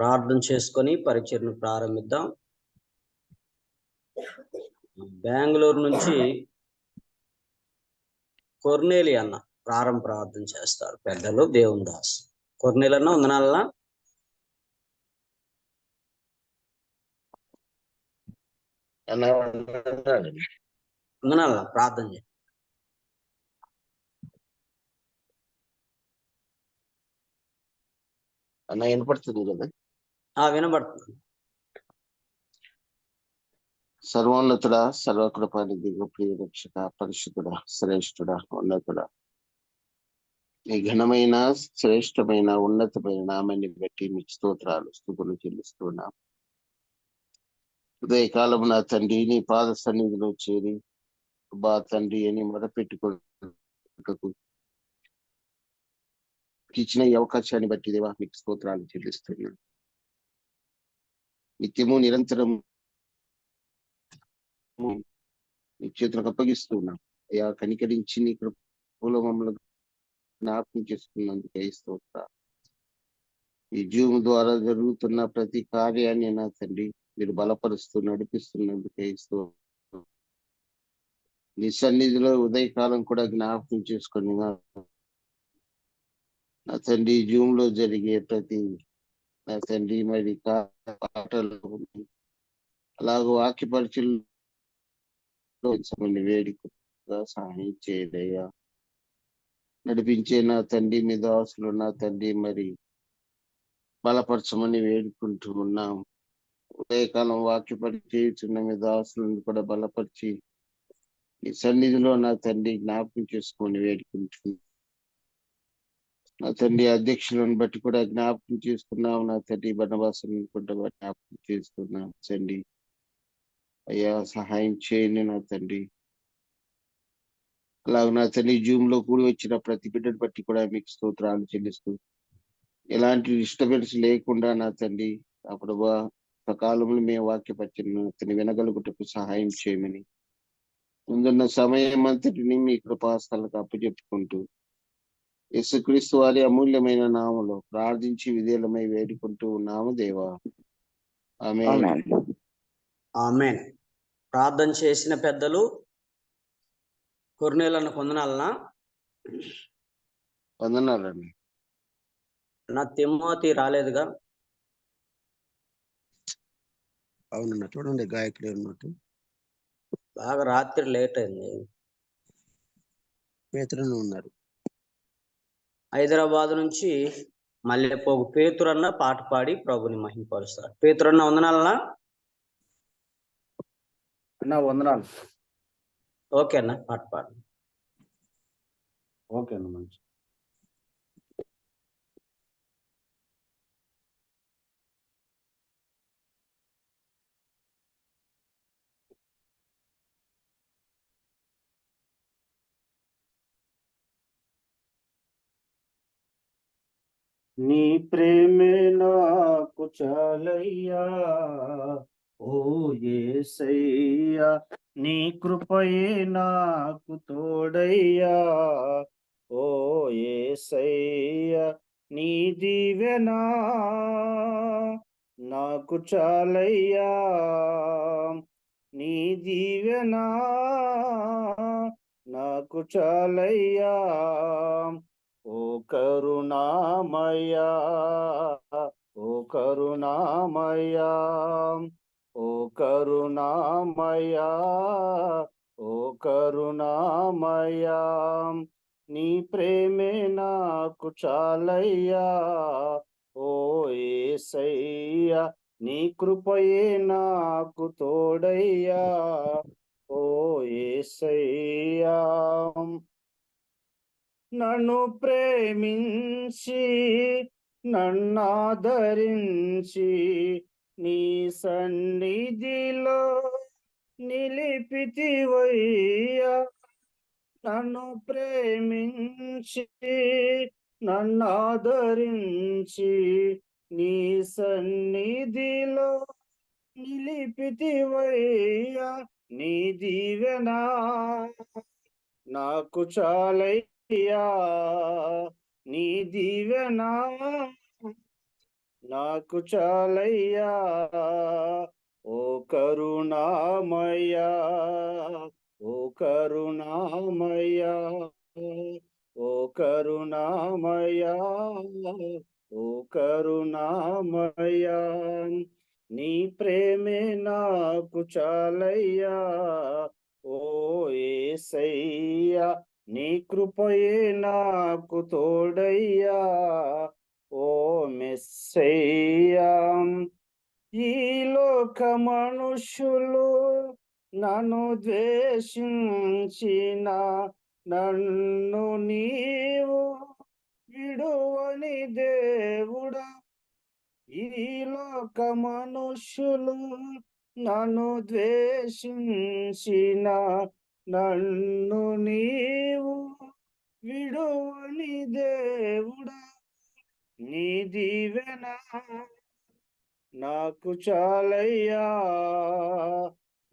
ప్రార్థన చేసుకొని పరిచర్ను ప్రారంభిద్దాం. బెంగళూరు నుంచి కొర్నేలి అన్న ప్రార్థన చేస్తారు. పెద్దలు దేవుని దాస్ కొర్నేలి అన్న వందనాలన్నా. వందనాలన్నా ప్రార్థన చేయండి. అన్న వినపడుతుంది కదా? వినపడుతుంది. సర్వోన్నతుడా, సర్వకృపానిధి, ప్రియ రక్షక, పరిశుద్ధుడా, శ్రేష్ఠుడా, ఉన్నతుడా, ఈ ఘనమైన శ్రేష్టమైన ఉన్నతమైన నామాన్ని బట్టి మీకు స్తోత్రాలు స్తుతులు చెల్లిస్తున్నాం. ఉదయకాలం నా తండ్రి నీ పాద సన్నిధిలో చేరి బా తండ్రి అని మొదపెట్టుకుంటూ ఇచ్చిన ఈ అవకాశాన్ని బట్టి దేవా మీకు స్తోత్రాలు చెల్లిస్తున్నాం. నిత్యము నిరంతరం నీ చేతులకు అప్పగిస్తున్నాం. అయ్యా కనికరించి నీ కృపలో మమ్మల్ని జ్ఞాపకం చేసుకున్నందుకే స్తోత్రాలు. ఈ జూమ్ ద్వారా జరుగుతున్న ప్రతి కార్యాన్ని నా తండ్రి మీరు బలపరుస్తూ నడిపిస్తున్నందుకే స్తోత్రాలు. నీ సన్నిధిలో ఉదయకాలం కూడా జ్ఞాపకం చేసుకుని నా తండ్రి జూమ్ లో జరిగే ప్రతి నా తండ్రి మరి పాటలు అలాగూ వాక్యపరిచయం వేడికగా సహాయం చేయదయ్యా. నడిపించే నా తండ్రి మీ దాసులు నా తండ్రి మరి బలపరచమని వేడుకుంటూ ఉన్నాం. ఉదయకాలం వాక్యపరిచేయుచున్న మీ దాసులను కూడా బలపరిచి ఈ సన్నిధిలో నా తండ్రి జ్ఞాపకం చేసుకొని వేడుకుంటున్నాం. నా తండ్రి అధ్యక్షులను బట్టి కూడా జ్ఞాపకం చేసుకున్నాం. నా తండ్రి బనవాసులను కూడా జ్ఞాపకం చేసుకున్నాం. తండ్రి అయ్యా సహాయం చేయండి నా తండ్రి. అలాగే నా తండ్రి జూమ్ లో కూడి వచ్చిన ప్రతి బిడ్డను బట్టి కూడా మీకు స్తోత్రాలు చెల్లిస్తూ ఎలాంటి డిస్టర్బెన్స్ లేకుండా నా తండ్రి అప్పుడు సకాలంలో మేము వాక్యపరిచయం తండ్రి వినగలుగుటకు సహాయం చేయమని ముందున్న సమయం అంతటిని మీ కృపాస్థలకు అప్పచెప్పుకుంటూ యేసుక్రీస్తు వారి అమూల్యమైన నామములో ప్రార్థించి విధేయులమై వేడుకుంటూ ఉన్నాము దేవా. ఆమేన్. ఆమేన్. ప్రార్థన చేసిన పెద్దలు కొర్నేలన్న వందనాలన్నా. వందనాలండి. నా తిమ్మోతి రాలేదుగా? అవునన్నా చూడండి గాయకుడు ఉన్నట్టు బాగా రాత్రి లేట్ అయింది. పేతురును ఉన్నారు. హైదరాబాద్ నుంచి మల్లెపోగు పేతురన్న పాట పాడి ప్రభుని మహిమపరుస్తారు. పేతురన్న వందనాలన్నా. అన్న వందనాలు. ఓకే అన్న పాట పాడు. ఓకే అన్న మంచి. నీ ప్రేమే నాకు చాలయ్యా ఓ యేసయ్యా, నీ కృపయే నాకు తోడయ్యా ఓ యేసయ్యా, నీ దీవెనా నాకు చాలయ్యా, నీ దీవెనా నాకు చాలయ్యా ఓ కరుణామయా, ఓ కరుణామయా, ఓ కరుణామయా, ఓ కరుణామయా, నీ ప్రేమే నాకు చాలయ్యా ఓ యేసయ్యా, నీ కృపయే నాకు తోడయ్యా ఓ యేసయ్యా. నన్ను ప్రేమించి నన్నాదరించి నీ సన్నిధిలో నిలిపితివయ్యా. నన్ను ప్రేమించి నన్నాదరించి నీ సన్నిధిలో నిలిపితివయ్యా. నీ దీవెనా నాకు చాలయ్యా, నీ దీవెనా నాకు చాలయ్యా ఓ కరుణామయ్యా ఓ కరుణామయ్యా ఓ కరుణామయ్యా ఓ కరుణామయ్యా నీ ప్రేమే నాకు చాలయ్యా ఓ యేసయ్యా నీ కృపయే నాకు తోడయ్యా ఓ మెస్సయ్యా ఈ లోక మనుషులు నన్ను ద్వేషించిన నన్ను నీవు విడువని దేవుడా ఈ లోక మనుషులు నన్ను ద్వేషించిన నన్ను నీవు విడువని దేవుడా నీ దీవెన నాకు చాలయ్యా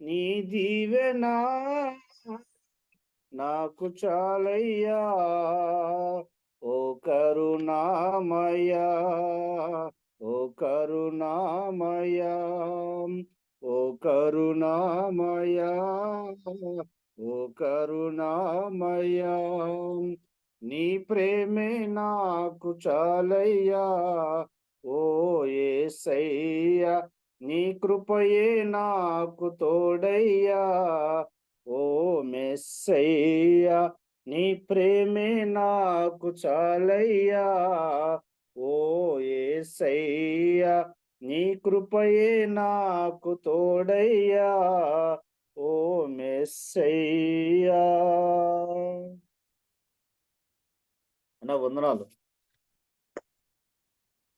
నీ దీవెన నాకు చాలయ్యా ఓ కరుణామయ్యా ఓ కరుణామయ్యా ఓ కరుణామయ్యా ఓ కరుణామయ్యా నీ ప్రేమే నాకు చాలయ్యా ఓ యేసయ్యా నీ కృపయే నాకు తోడయ్యా ఓ మెస్సయ్యా నీ ప్రేమే నాకు చాలయ్యా ఓ యేసయ్యా నీ కృపయే నాకు తోడయ్యా ఓ మెస్సయ్యా అన్న వందనాలు.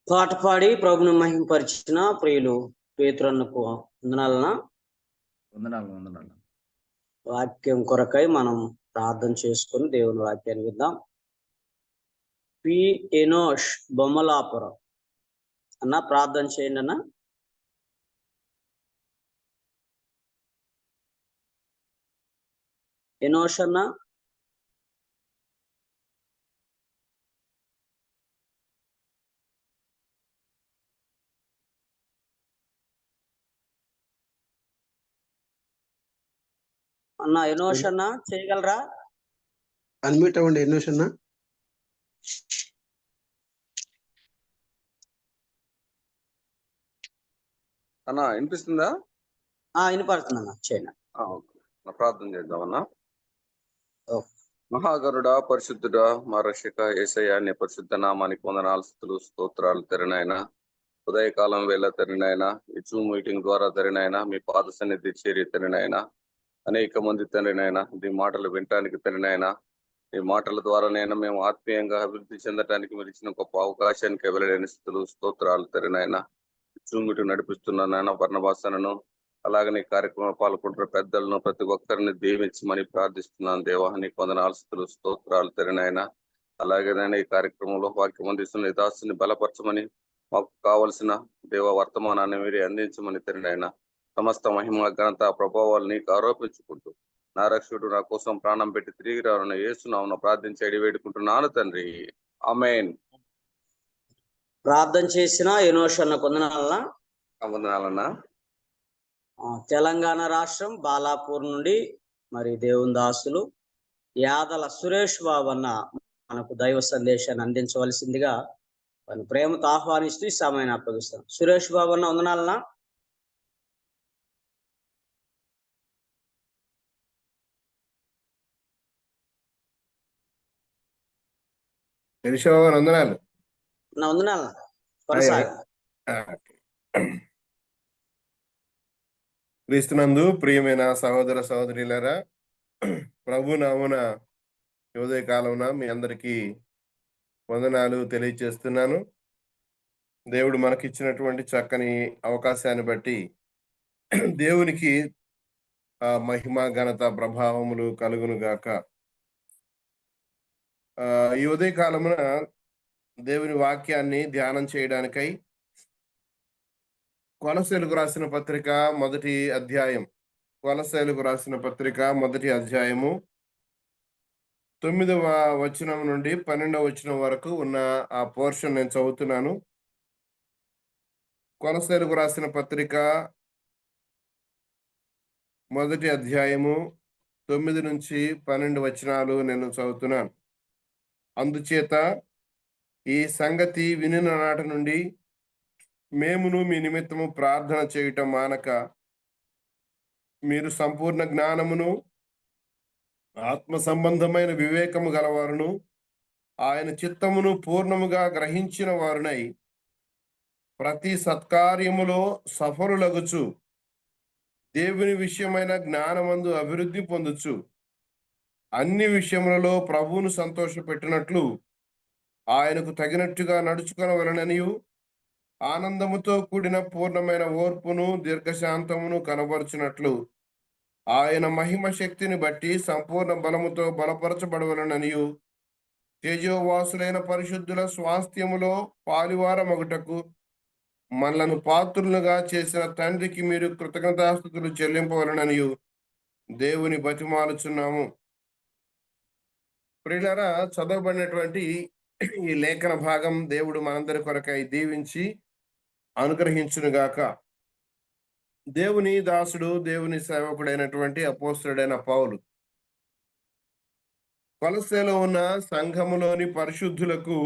పాట పాడి ప్రభుని మహింపరిచిన ప్రియులు పేతురన్నకు వందనాలనా. వందనాలు. వాక్యం కొరకై మనం ప్రార్థన చేసుకొని దేవుని వాక్యాన్ని విద్దాం. పి ఎనోష్ బొమ్మలాపురం అన్న ప్రార్థన చేయండి అన్న. ఎనోష్ అన్న అన్న ఎనోష్ అన్న చేయగలరా? అన్మ్యూట్ అవ్వండి ఎనోష్ అన్న. అన్నా వినిపిస్తుందా? వినపడుతుంది అన్న, చేయండి. ప్రార్థన చేద్దామన్నా. ఓకే. మహాగరుడా, పరిశుద్ధుడా, మా రక్షక యేసయ్య నీ పరిశుద్ధ నామానికి వందనాలు, స్తుతులు, స్తోత్రాలు తెరినాయన. ఉదయకాలం వేళ తెరినాయన, ఈ జూమ్ మీటింగ్ ద్వారా తెరినాయన, మీ పాద సన్నిధి చేరి తెరినాయన. అనేక మంది తెరినాయన ఈ మాటలు వినటానికి తెరినాయన. ఈ మాటల ద్వారానైనా మేము ఆత్మీయంగా అభివృద్ధి చెందటానికి మీరు ఇచ్చిన గొప్ప అవకాశానికి ఎవరైనా స్తుతులు, స్తోత్రాలు తెరినాయన. జూమ్ మీటింగ్ నడిపిస్తున్న నాయన బర్నబాసనను, అలాగనే కార్యక్రమంలో పాల్గొంటున్న పెద్దలను ప్రతి ఒక్కరిని దీవించమని ప్రార్థిస్తున్నాను. దేవా నీకు వందనాలు, స్తుతులు, స్తోత్రాలు తెరినాయన. అలాగేనైనా ఈ కార్యక్రమంలో వాక్యం అందిస్తున్న దాసుని బలపరచమని, మాకు కావలసిన దేవ వర్తమానాన్ని మీరే అందించమని తెరినాయన. సమస్త మహిమ ఘనత ప్రభావాలు నీకు ఆరోపించుకుంటూ నా రక్షకుడు నా కోసం ప్రాణం పెట్టి తిరిగి రానున్న యేసునామమున ప్రార్థించి అడిగి వేడుకుంటున్నాను తండ్రి, ఆమేన్. ప్రార్థన చేసిన ఎనోష్ అన్న వందనాలనా. వందనాలన్నా. తెలంగాణ రాష్ట్రం బాలాపూర్ నుండి మరి దేవుని దాసులు యాదల సురేష్ బాబు అన్న మనకు దైవ సందేశాన్ని అందించవలసిందిగా వారిని ప్రేమతో ఆహ్వానిస్తూ ఈ సమయాన్ని అప్పగిస్తాం. సురేష్ బాబు అన్న వందనాలనా. వందనాలు. నా వందనాలనా, కొనసాగండి. క్రీస్తునందు ప్రియమైన సహోదర సహోదరులారా, ప్రభు నామమున ఉదయ కాలమున మీ అందరికీ వందనాలు తెలియజేస్తున్నాను. దేవుడు మనకిచ్చినటువంటి చక్కని అవకాశాన్ని బట్టి దేవునికి మహిమ ఘనత ప్రభావములు కలుగును గాక. ఈ ఉదయ కాలమున దేవుని వాక్యాన్ని ధ్యానం చేయడానికై కొలస్సీలకు రాసిన పత్రిక మొదటి అధ్యాయం, కొలస్సీలకు రాసిన పత్రిక మొదటి అధ్యాయము 9వ వచనం నుండి 12వ వచనం వరకు ఉన్న ఆ పోర్షన్ నేను చదువుతున్నాను. కొలస్సీలకు రాసిన పత్రిక మొదటి అధ్యాయము 9 నుంచి 12 వచనాలు నేను చదువుతున్నాను. అందుచేత ఈ సంగతి వినిన నాటి నుండి మేమును మీ నిమిత్తము ప్రార్థన చేయటం మానక మీరు సంపూర్ణ జ్ఞానమును ఆత్మ సంబంధమైన వివేకము గలవారును ఆయన చిత్తమును పూర్ణముగా గ్రహించిన వారునై ప్రతి సత్కార్యములో సఫలులగుచు దేవుని విషయమైన జ్ఞానమందు అభివృద్ధి పొందుచు అన్ని విషయములలో ప్రభువును సంతోషపెట్టినట్లు ఆయనకు తగినట్టుగా నడుచుకొనవలెననియు ఆనందముతో కూడిన పూర్ణమైన ఓర్పును దీర్ఘశాంతమును కనబరుచున్నట్లు ఆయన మహిమ శక్తిని బట్టి సంపూర్ణ బలముతో బలపరచబడవలెననియు తేజోవాసులైన పరిశుద్ధుల స్వాస్థ్యములో పాలివారమగుటకు మనలను పాత్రులుగా చేసిన తండ్రికి మీరు కృతజ్ఞతాస్తుతులు చెల్లింపవలననియు దేవుని బతిమాలుచున్నాము. ప్రియులారా, చదవబడినటువంటి ఈ లేఖన భాగం దేవుడు మనందరి కొరకై దీవించి అనుగ్రహించునుగాక. దేవుని దాసుడు, దేవుని సేవకుడైనటువంటి అపోస్తలుడైన పౌలు కొలస్సీలో ఉన్న సంఘములోని పరిశుద్ధులకు,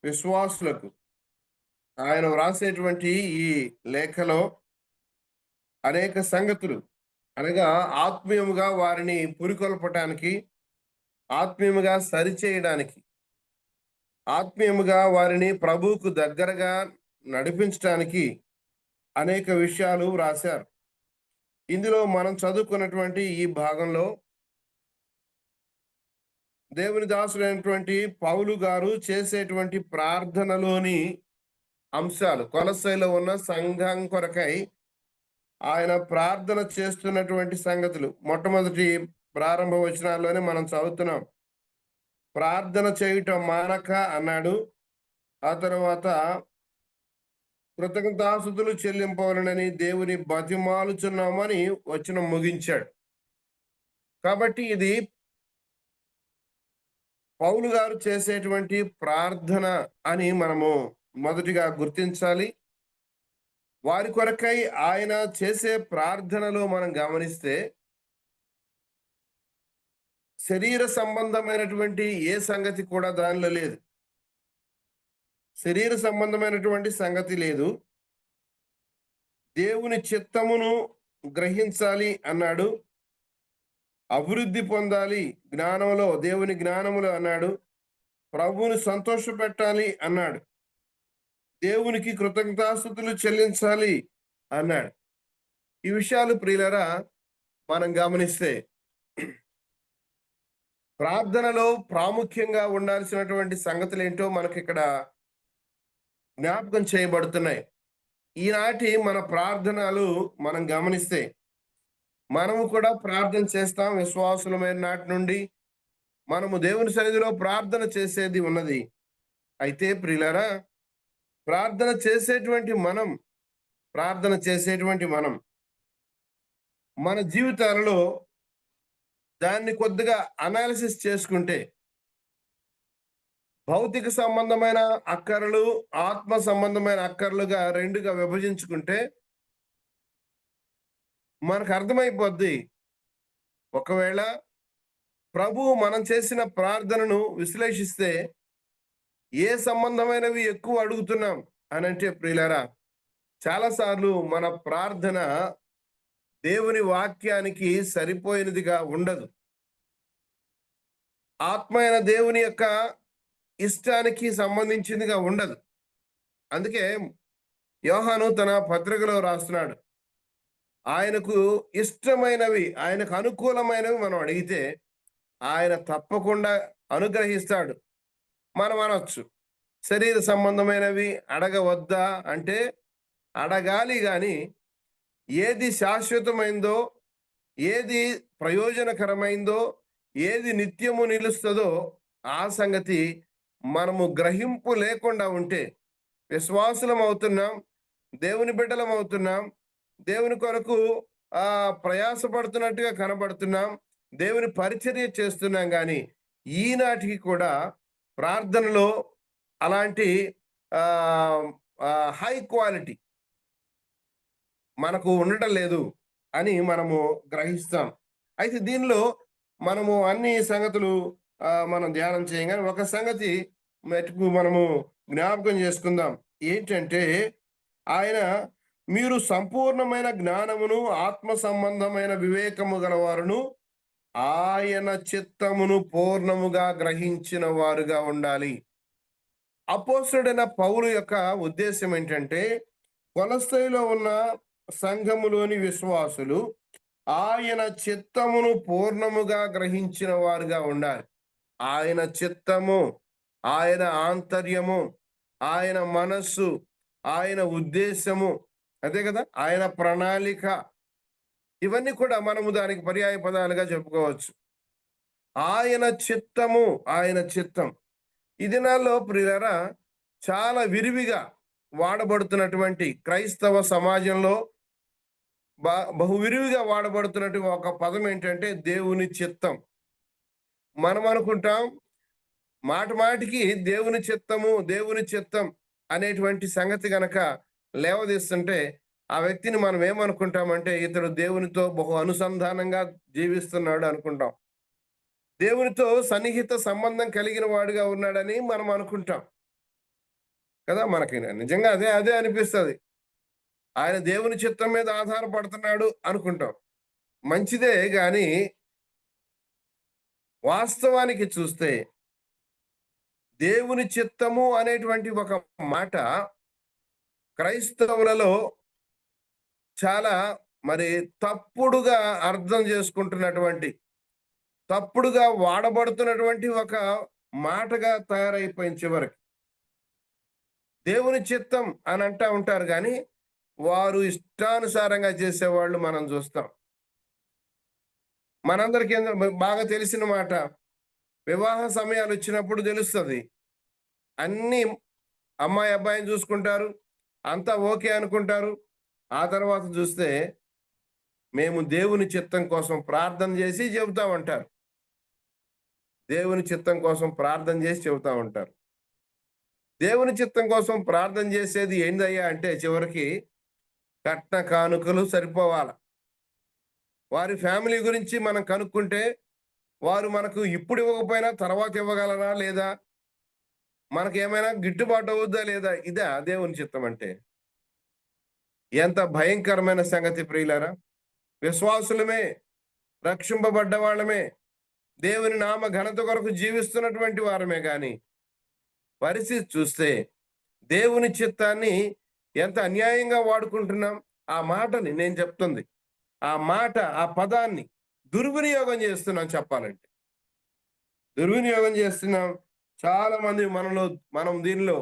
విశ్వాసులకు ఆయన వ్రాసేటువంటి ఈ లేఖలో అనేక సంగతులు, అనగా ఆత్మీయముగా వారిని పురికొల్పటానికి, ఆత్మీయముగా సరిచేయడానికి, ఆత్మీయముగా వారిని ప్రభువుకు దగ్గరగా నడిపించడానికి అనేక విషయాలు వ్రాశారు. ఇందులో మనం చదువుకున్నటువంటి ఈ భాగంలో దేవుని దాసుడైనటువంటి పౌలు గారు చేసేటువంటి ప్రార్థనలోని అంశాలు, కొలస్సీలో ఉన్న సంఘం కొరకై ఆయన ప్రార్థన చేస్తున్నటువంటి సంగతులు మొట్టమొదటి ప్రారంభ వచనాల్లోనే మనం చదువుతున్నాం. ప్రార్థన చేయటం మానక అన్నాడు. ఆ తర్వాత కృతజ్ఞతాస్తుతులు చెల్లింపవలనని దేవుని బతిమాలుచున్నామని వచనం ముగించాడు. కాబట్టి ఇది పౌలు గారు చేసేటువంటి ప్రార్థన అని మనము మొదటిగా గుర్తించాలి. వారి కొరకై ఆయన చేసే ప్రార్థనలో మనం గమనిస్తే శరీర సంబంధమైనటువంటి ఏ సంగతి కూడా దానిలో లేదు. శరీర సంబంధమైనటువంటి సంగతి లేదు. దేవుని చిత్తమును గ్రహించాలి అన్నాడు. అభివృద్ధి పొందాలి జ్ఞానంలో, దేవుని జ్ఞానములో అన్నాడు. ప్రభువుని సంతోషపెట్టాలి అన్నాడు. దేవునికి కృతజ్ఞతాస్తుతులు చెల్లించాలి అన్నాడు. ఈ విషయాలు ప్రియులరా మనం గమనిస్తే ప్రార్థనలో ప్రాముఖ్యంగా ఉండాల్సినటువంటి సంగతులు ఏంటో మనకి ఇక్కడ జ్ఞాపకం చేయబడుతున్నాయి. ఈనాటి మన ప్రార్థనలు మనం గమనిస్తే మనము కూడా ప్రార్థన చేస్తాం. విశ్వాసులమైన నాటి నుండి మనము దేవుని సన్నిధిలో ప్రార్థన చేసేది ఉన్నది. అయితే ప్రియులారా, ప్రార్థన చేసేటువంటి మనం మన జీవితాలలో దాన్ని కొద్దిగా అనాలిసిస్ చేసుకుంటే భౌతిక సంబంధమైన అక్కరలు, ఆత్మ సంబంధమైన అక్కర్లుగా రెండుగా విభజించుకుంటే మనకు అర్థమైపోద్ది. ఒకవేళ ప్రభువు మనం చేసిన ప్రార్థనను విశ్లేషిస్తే ఏ సంబంధమైనవి ఎక్కువ అడుగుతున్నాం అని అంటే ప్రియులారా, చాలాసార్లు మన ప్రార్థన దేవుని వాక్యానికి సరిపోయినదిగా ఉండదు. ఆత్మ అయిన దేవుని యొక్క ఇష్టానికి సంబంధించిందిగా ఉండదు. అందుకే యోహాను తన పత్రికలో రాస్తున్నాడు, ఆయనకు ఇష్టమైనవి, ఆయనకు అనుకూలమైనవి మనం అడిగితే ఆయన తప్పకుండా అనుగ్రహిస్తాడు. మనం అనొచ్చు శరీర సంబంధమైనవి అడగవద్దా అంటే అడగాలి, కానీ ఏది శాశ్వతమైందో, ఏది ప్రయోజనకరమైందో, ఏది నిత్యము నిలుస్తుందో ఆ సంగతి మనము గ్రహింపు లేకుండా ఉంటే విశ్వాసులం అవుతున్నాం, దేవుని బిడ్డలం అవుతున్నాం, దేవుని కొరకు ప్రయాసపడుతున్నట్టుగా కనబడుతున్నాం, దేవుని పరిచర్య చేస్తున్నాం. కానీ ఈనాటికి కూడా ప్రార్థనలో అలాంటి హై క్వాలిటీ మనకు ఉండటం లేదు అని మనము గ్రహిస్తాం. అయితే దీనిలో మనము అన్ని సంగతులు మనం ధ్యానం చేయగానే ఒక సంగతి మటుకు మనము జ్ఞాపకం చేసుకుందాం. ఏంటంటే ఆయన మీరు సంపూర్ణమైన జ్ఞానమును ఆత్మ సంబంధమైన వివేకము గలవారును ఆయన చిత్తమును పూర్ణముగా గ్రహించిన వారుగా ఉండాలి. అపోస్తలుడైన పౌలు యొక్క ఉద్దేశం ఏంటంటే కొలొస్సెలో ఉన్న సంఘములోని విశ్వాసులు ఆయన చిత్తమును పూర్ణముగా గ్రహించిన వారుగా ఉండాలి. ఆయన చిత్తము, ఆయన ఆంతర్యము, ఆయన మనస్సు, ఆయన ఉద్దేశము, అదే కదా, ఆయన ప్రణాళిక, ఇవన్నీ కూడా మనము దానికి పర్యాయ పదాలుగా చెప్పుకోవచ్చు. ఆయన చిత్తము, ఆయన చిత్తం ఈ దినాల్లో ప్రియులారా చాలా విరివిగా వాడబడుతున్నటువంటి క్రైస్తవ సమాజంలో బహువిరివిగా వాడబడుతున్నటువంటి ఒక పదం ఏంటంటే దేవుని చిత్తం. మనం అనుకుంటాం మాట మాటికి దేవుని చిత్తము, దేవుని చిత్తం అనేటువంటి సంగతి గనక లేవదీస్తుంటే ఆ వ్యక్తిని మనం ఏమనుకుంటామంటే ఇతడు దేవునితో బహు అనుసంధానంగా జీవిస్తున్నాడు అనుకుంటాం. దేవునితో సన్నిహిత సంబంధం కలిగిన వాడుగా ఉన్నాడని మనం అనుకుంటాం కదా. మనకి నిజంగా అదే అనిపిస్తుంది. ఆయన దేవుని చిత్తం మీద ఆధారపడుతున్నాడు అనుకుంటాం. మంచిదే, కానీ వాస్తవానికి చూస్తే దేవుని చిత్తము అనేటువంటి ఒక మాట క్రైస్తవులలో చాలా తప్పుడుగా అర్థం చేసుకుంటున్నటువంటి, తప్పుడుగా వాడబడుతున్నటువంటి ఒక మాటగా తయారైపోయింది. చివరికి దేవుని చిత్తం అని అంటూ ఉంటారు, కానీ వారు ఇష్టానుసారంగా చేసేవాళ్ళు మనం చూస్తాం. మనందరికీ బాగా తెలిసిన మాట, వివాహ సమయాలు వచ్చినప్పుడు తెలుస్తుంది. అన్ని అమ్మాయి అబ్బాయిని చూసుకుంటారు, అంతా ఓకే అనుకుంటారు. ఆ తర్వాత చూస్తే మేము దేవుని చిత్తం కోసం ప్రార్థన చేసి చెబుతామంటారు. దేవుని చిత్తం కోసం ప్రార్థన చేసి చెబుతా ఉంటారు. దేవుని చిత్తం కోసం ప్రార్థన చేసేది ఏందయ్యా అంటే చివరికి కట్న కానుకలు సరిపోవాలి. వారి ఫ్యామిలీ గురించి మనం కనుక్కుంటే వారు మనకు ఇప్పుడు ఇవ్వకపోయినా తర్వాత ఇవ్వగలరా లేదా, మనకేమైనా గిట్టుబాటు అవుద్దా లేదా, ఇదా దేవుని చిత్తం అంటే? ఎంత భయంకరమైన సంగతి ప్రియులారా. విశ్వాసులమే, రక్షింపబడ్డ వాళ్ళమే, దేవుని నామ ఘనత కొరకు జీవిస్తున్నటువంటి వారమే, కానీ పరిస్థితి చూస్తే దేవుని చిత్తాన్ని ఎంత అన్యాయంగా వాడుకుంటున్నాం. ఆ మాటని నేను చెప్తుంది, ఆ మాట, ఆ పదాన్ని దుర్వినియోగం చేస్తున్నాం. చెప్పాలంటే దుర్వినియోగం చేస్తున్నాం. చాలా మంది మనం దీనిలో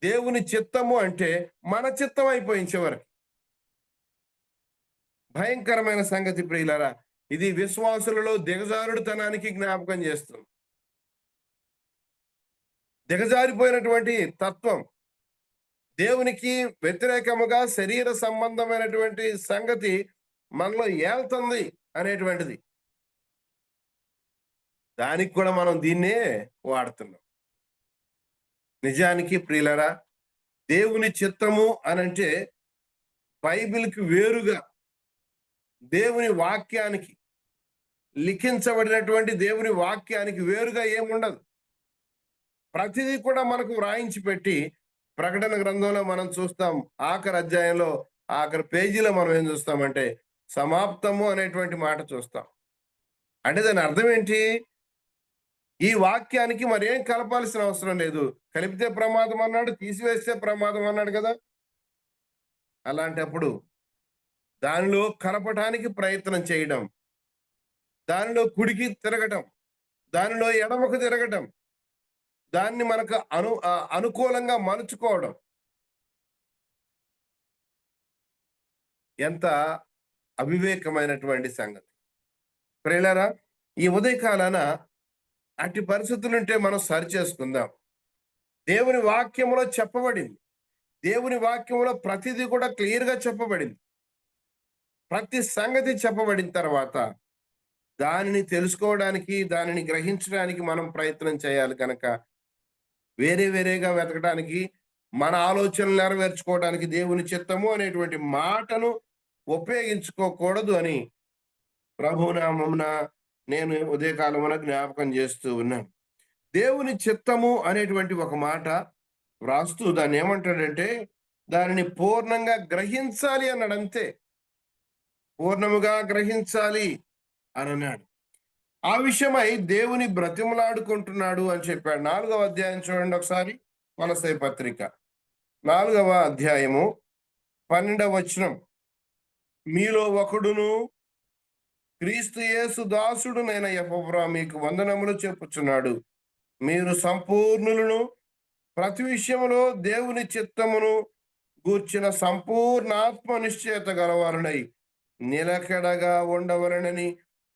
దేవుని చిత్తము అంటే మన చిత్తం అయిపోయింది చివరికి. భయంకరమైన సంగతి ప్రియులారా. ఇది విశ్వాసులలో దిగజారుడుతనానికి జ్ఞాపకం చేస్తుంది. దిగజారిపోయినటువంటి తత్వం, దేవునికి వ్యతిరేకముగా శరీర సంబంధమైనటువంటి సంగతి మనలో ఏళ్తుంది అనేటువంటిది. దానికి కూడా మనం దీన్నే వాడుతున్నాం. నిజానికి ప్రియులారా, దేవుని చిత్తము అనంటే బైబిల్కి వేరుగా దేవుని వాక్యానికి, లిఖించబడినటువంటి దేవుని వాక్యానికి వేరుగా ఏముండదు. ప్రతిదీ కూడా మనకు వ్రాయించి పెట్టి ప్రకటన గ్రంథంలో మనం చూస్తాం. ఆఖరి అధ్యాయంలో, ఆఖరి పేజీలో మనం ఏం చూస్తామంటే సమాప్తము అనేటువంటి మాట చూస్తాం. అంటే దాని అర్థం ఏంటి? ఈ వాక్యానికి మరేం కలపాల్సిన అవసరం లేదు. కలిపితే ప్రమాదం అన్నాడు, తీసివేస్తే ప్రమాదం అన్నాడు కదా. అలాంటప్పుడు దానిలో కలపటానికి ప్రయత్నం చేయడం, దానిలో కుడికి తిరగటం, దానిలో ఎడమకు తిరగటం, దాన్ని మనకు అనుకూలంగా మలుచుకోవడం ఎంత అవివేకమైనటువంటి సంగతి ప్రియులారా. ఈ ఉదయకాలాన అట్టి పరిస్థితులుంటే మనం సరి చేసుకుందాం. దేవుని వాక్యములో చెప్పబడింది, దేవుని వాక్యంలో ప్రతిదీ కూడా క్లియర్గా చెప్పబడింది. ప్రతి సంగతి చెప్పబడిన తర్వాత దానిని తెలుసుకోవడానికి, దానిని గ్రహించడానికి మనం ప్రయత్నం చేయాలి. కనుక వేరేగా వెతకడానికి మన ఆలోచనలు నెరవేర్చుకోవడానికి దేవుని చిత్తము అనేటువంటి మాటను ఉపయోగించుకోకూడదు అని ప్రభునామమున నేను ఉదయకాలమున జ్ఞాపకం చేస్తూ ఉన్నాను. దేవుని చిత్తము అనేటువంటి ఒక మాట వ్రాస్తూ దాన్ని ఏమంటాడంటే దానిని పూర్ణంగా గ్రహించాలి అన్నాడు. అంతే, పూర్ణముగా గ్రహించాలి అని అన్నాడు. ఆ విషయమై దేవుని బ్రతిమలాడుకుంటున్నాడు అని చెప్పాడు. 4వ అధ్యాయం చూడండి ఒకసారి. కొలస్సై పత్రిక 4వ అధ్యాయము 12వ వచనం. మీలో ఒకడును క్రీస్తు యేసు దాసుడునైన ఎపఫ్రా మీకు వందనములు చెప్పుచున్నాడు. మీరు సంపూర్ణులను, ప్రతి విషయములో దేవుని చిత్తమును గూర్చిన సంపూర్ణ ఆత్మ నిశ్చయత గలవారునై నిలకడగా ఉండవలనని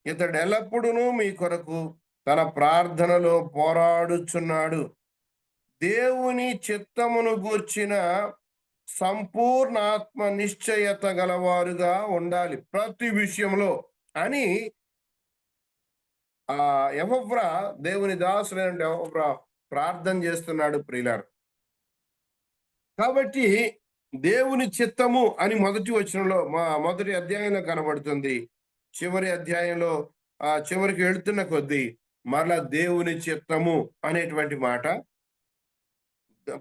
ఇతడు ఎల్లప్పుడూ మీ కొరకు తన ప్రార్థనలో పోరాడుచున్నాడు. దేవుని చిత్తమును గూర్చిన సంపూర్ణ ఆత్మ నిశ్చయత గలవారుగా ఉండాలి ప్రతి విషయంలో అని ఎపఫ్రా, దేవుని దాసుడైన ఎపఫ్రా ప్రార్థన చేస్తున్నాడు ప్రియులారు. కాబట్టి దేవుని చిత్తము అని మొదటి వచనంలో మొదటి అధ్యాయంలో కనబడుతుంది. చివరి అధ్యాయంలో చివరికి వెళుతున్న కొద్దీ మరలా దేవుని చిత్తము అనేటువంటి మాట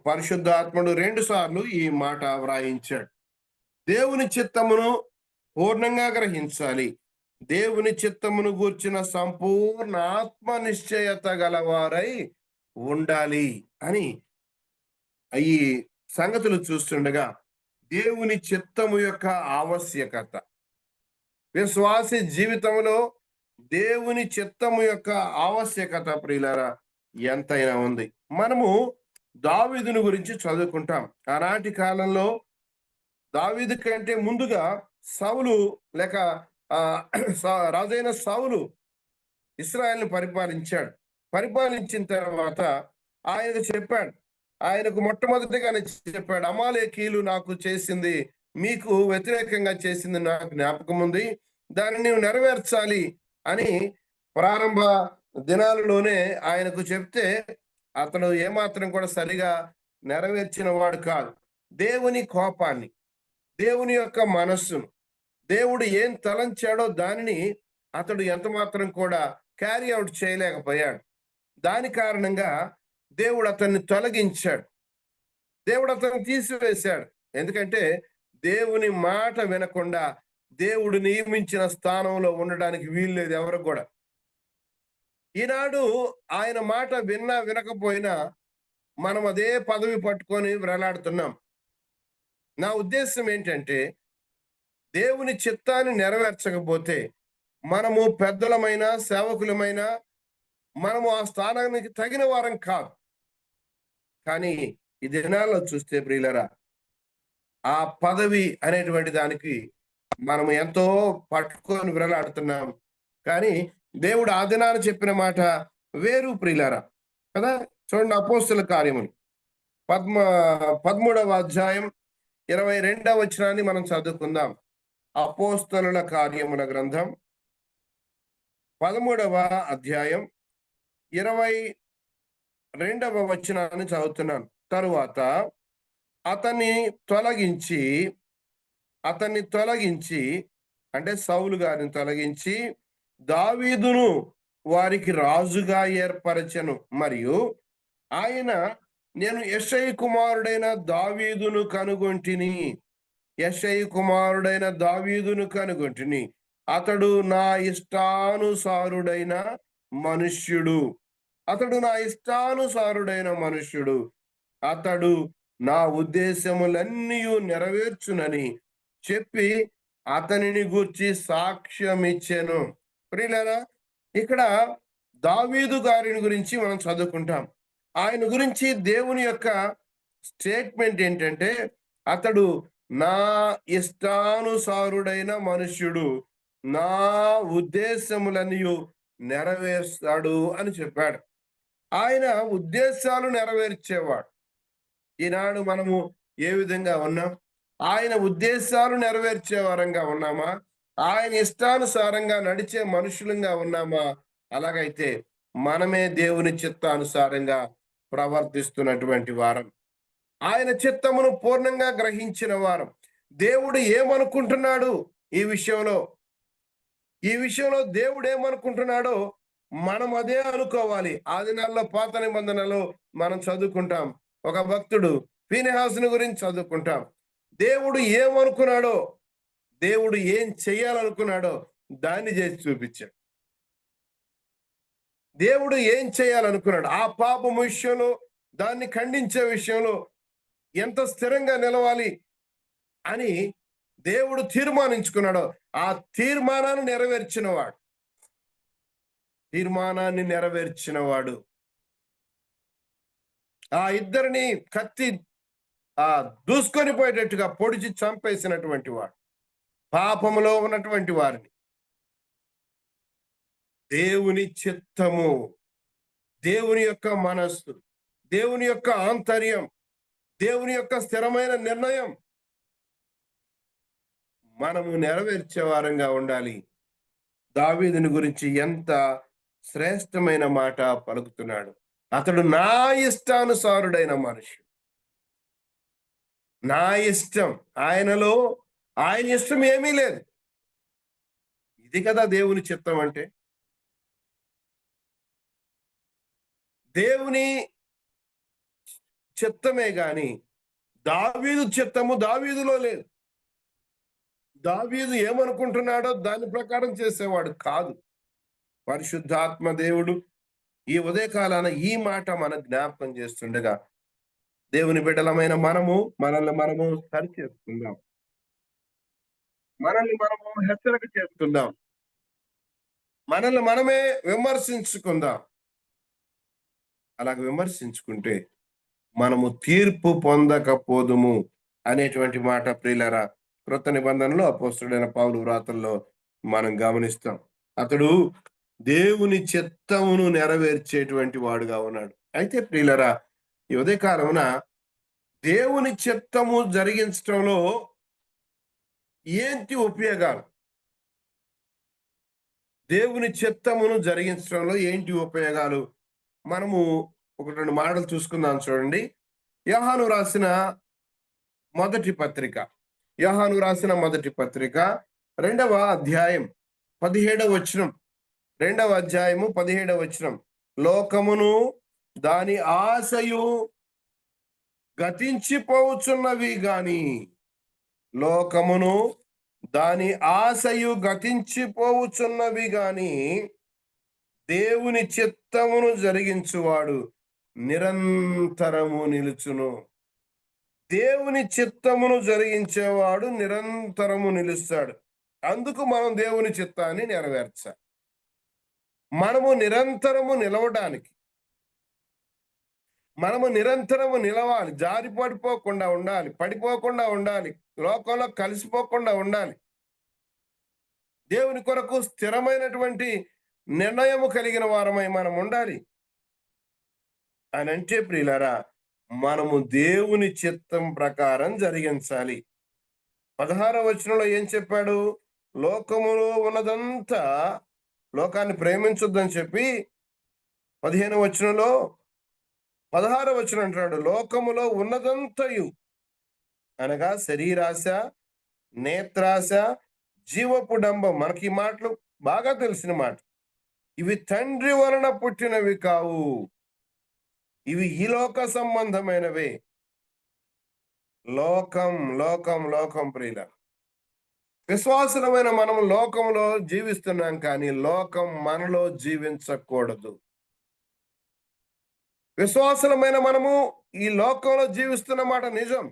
పరిశుద్ధాత్ముడు 2 సార్లు ఈ మాట వ్రాయించాడు. దేవుని చిత్తమును పూర్ణంగా గ్రహించాలి, దేవుని చిత్తమును గూర్చిన సంపూర్ణ ఆత్మ నిశ్చయత గలవారై ఉండాలి అని ఈ సంగతులు చూస్తుండగా దేవుని చిత్తము యొక్క ఆవశ్యకత, విశ్వాసి జీవితంలో దేవుని చిత్తము యొక్క ఆవశ్యకత ప్రియులారా ఎంతైనా ఉంది. మనము దావీదుని గురించి చదువుకుంటాం. ఆనాటి కాలంలో దావీదు కంటే ముందుగా సౌలు లేక రాజైన సౌలు ఇశ్రాయేలును పరిపాలించిన తర్వాత ఆయనకు చెప్పాడు, ఆయనకు మొట్టమొదటిగానే చెప్పాడు, అమాలేకీయులు నాకు చేసింది, మీకు వ్యతిరేకంగా చేసింది నాకు జ్ఞాపకం ఉంది, దాన్ని నీవు నెరవేర్చాలి అని ప్రారంభ దినాలలోనే ఆయనకు చెప్తే అతడు ఏమాత్రం కూడా సరిగా నెరవేర్చిన వాడు కాదు. దేవుని కోపాన్ని, దేవుని యొక్క మనస్సును, దేవుడు ఏం తలంచాడో దానిని అతడు ఎంత మాత్రం కూడా క్యారీ అవుట్ చేయలేకపోయాడు. దాని కారణంగా దేవుడు అతన్ని తొలగించాడు, దేవుడు అతన్ని తీసివేశాడు. ఎందుకంటే దేవుని మాట వినకుండా దేవుడు నియమించిన స్థానంలో ఉండడానికి వీల్లేదు ఎవరికి కూడా. ఈనాడు ఆయన మాట విన్నా వినకపోయినా మనం అదే పదవి పట్టుకొని వేలాడుతున్నాం. నా ఉద్దేశం ఏంటంటే దేవుని చిత్తాన్ని నెరవేర్చకపోతే మనము పెద్దలమైన సేవకులమైన మనము ఆ స్థానానికి తగిన వారం కాదు. కానీ ఈ దినాల్లో చూస్తే ప్రియులరా, ఆ పదవి అనేటువంటి దానికి మనము ఎంతో పట్టుకొని వేలాడుతున్నాం. కానీ దేవుడు ఆ దినాన్ని చెప్పిన మాట వేరు ప్రియులరా కదా. చూడండి, అపోస్తుల కార్యములు 13వ అధ్యాయం 22వ వచనాన్ని మనం చదువుకుందాం. అపోస్తలుల కార్యముల గ్రంథం 13వ అధ్యాయం 22వ వచనాన్ని చదువుతున్నాను. తరువాత అతన్ని తొలగించి అంటే సౌలు గారిని తొలగించి దావీదును వారికి రాజుగా ఏర్పరచెను. మరియు ఆయన, నేను యెషయి కుమారుడైన దావీదును కనుగొంటిని, అతడు నా ఇష్టానుసారుడైన మనుష్యుడు, అతడు నా ఉద్దేశములన్నీ నెరవేర్చునని చెప్పి అతనిని గూర్చి సాక్ష్యమిచ్చెను. ప్రియులారా, ఇక్కడ దావీదు గారిని గురించి మనం చదువుకుంటాం. ఆయన గురించి దేవుని యొక్క స్టేట్మెంట్ ఏంటంటే, అతడు నా ఇష్టానుసారుడైన మనుష్యుడు, నా ఉద్దేశములన్నీ నెరవేర్స్తాడు అని చెప్పాడు. ఆయన ఉద్దేశాలు నెరవేర్చేవాడు. ఈనాడు మనము ఏ విధంగా ఉన్నాం? ఆయన ఉద్దేశాలు నెరవేర్చే వారంగా ఉన్నామా? ఆయన ఇష్టానుసారంగా నడిచే మనుషులంగా ఉన్నామా? అలాగైతే మనమే దేవుని చిత్తానుసారంగా ప్రవర్తిస్తున్నటువంటి వారం. ఆయన చిత్తమును పూర్ణంగా గ్రహించిన వారం. దేవుడు ఏమనుకుంటున్నాడు ఈ విషయంలో దేవుడు ఏమనుకుంటున్నాడో మనం అదే అనుకోవాలి. ఆ దినాల్లో పాత నిబంధనలో మనం చదువుకుంటాం. ఒక భక్తుడు ఫీనెహాసుని గురించి చదువుకుంటాం. దేవుడు ఏమనుకున్నాడో, దేవుడు ఏం చేయాలనుకున్నాడో దాన్ని చేసి చూపించాడు. దేవుడు ఏం చేయాలనుకున్నాడు ఆ పాపం విషయంలో, దాన్ని ఖండించే విషయంలో ఎంత స్థిరంగా నిలవాలి అని దేవుడు తీర్మానించుకున్నాడో ఆ తీర్మానాన్ని నెరవేర్చినవాడు ఆ ఇద్దరిని కత్తి దూసుకొని పోయేటట్టుగా పొడిచి చంపేసినటువంటి వాడు, పాపములో ఉన్నటువంటి వారిని. దేవుని చిత్తము, దేవుని యొక్క మనస్సు, దేవుని యొక్క ఆంతర్యం, దేవుని యొక్క స్థిరమైన నిర్ణయం మనము నెరవేర్చే వారంగా ఉండాలి. దావీదుని గురించి ఎంత శ్రేష్టమైన మాట పలుకుతున్నాడు. అతడు నా ఇష్టానుసారుడైన మనిషి. నా ఇష్టం, ఆయనలో ఆయన ఇష్టం ఏమీ లేదు. ఇది కదా దేవుని చిత్తం అంటే. దేవుని చిత్తమే గాని దావీదు చిత్తము దావీదులో లేదు. దావీదు ఏమనుకుంటున్నాడో దాని ప్రకారం చేసేవాడు కాదు. పరిశుద్ధాత్మ దేవుడు ఈ ఉదయకాలాన ఈ మాట మన జ్ఞాపకం చేస్తుండగా దేవుని బిడ్డలమైన మనల్ని మనము సరి చేసుకుందాం, మనల్ని మనము హెచ్చరిక చేసుకుందాం, మనల్ని మనమే విమర్శించుకుందాం. అలాగ విమర్శించుకుంటే మనము తీర్పు పొందకపోదుము అనేటువంటి మాట ప్రియులారా క్రొత్త నిబంధనలో అపోస్తుడైన పౌలు వ్రాతల్లో మనం గమనిస్తాం. అతడు దేవుని చిత్తమును నెరవేర్చేటువంటి వాడుగా ఉన్నాడు. అయితే ప్రియులారా ఈ ఉదయకాలమున దేవుని చిత్తము జరిగించడంలో ఏంటి ఉపయోగాలు, దేవుని చిత్తమును జరిగించడంలో ఏంటి ఉపయోగాలు మనము ఒక రెండు మాటలు చూసుకుందాం. చూడండి, యోహాను రాసిన మొదటి పత్రిక 2వ అధ్యాయం 17వ వచనం, 2వ అధ్యాయము 17వ వచనం. లోకమును దాని ఆశయు గతించిపోవచ్చున్నవి గాని, లోకమును దాని ఆశయు గతించిపోవచ్చున్నవి గాని దేవుని చిత్తమును జరిగించువాడు నిరంతరము నిలుచును. దేవుని చిత్తమును జరిగించేవాడు నిరంతరము నిలుస్తాడు. అందుకు మనం దేవుని చిత్తాన్ని నెరవేర్చాలి. మనము నిరంతరము నిలవడానికి, మనము నిరంతరము నిలవాలి, జారి పడిపోకుండా ఉండాలి, పడిపోకుండా ఉండాలి, లోకంలో కలిసిపోకుండా ఉండాలి, దేవుని కొరకు స్థిరమైనటువంటి నిర్ణయము కలిగిన వారమై మనం ఉండాలి అని అంటే ప్రియులారా మనము దేవుని చిత్తం ప్రకారం జరిగించాలి. 16వ వచనంలో ఏం చెప్పాడు? లోకములో ఉన్నదంతా, లోకాన్ని ప్రేమించొద్దని చెప్పి 15వ వచనంలో 16వ వచనం అంటున్నాడు, లోకములో ఉన్నదంతయు అనగా శరీరాశ, నేత్రాశ, జీవపు డంబం. మనకి ఈ మాటలు బాగా తెలిసిన మాట. ఇవి తండ్రి వలన పుట్టినవి కావు, ఇవి ఈ లోక సంబంధమైనవే. లోకం లోకం లోకం ప్రియుల విశ్వాసులమైన మనం లోకంలో జీవిస్తున్నాం, కానీ లోకం మనలో జీవించకూడదు. విశ్వాసులమైన మనము ఈ లోకంలో జీవిస్తున్న మాట నిజం,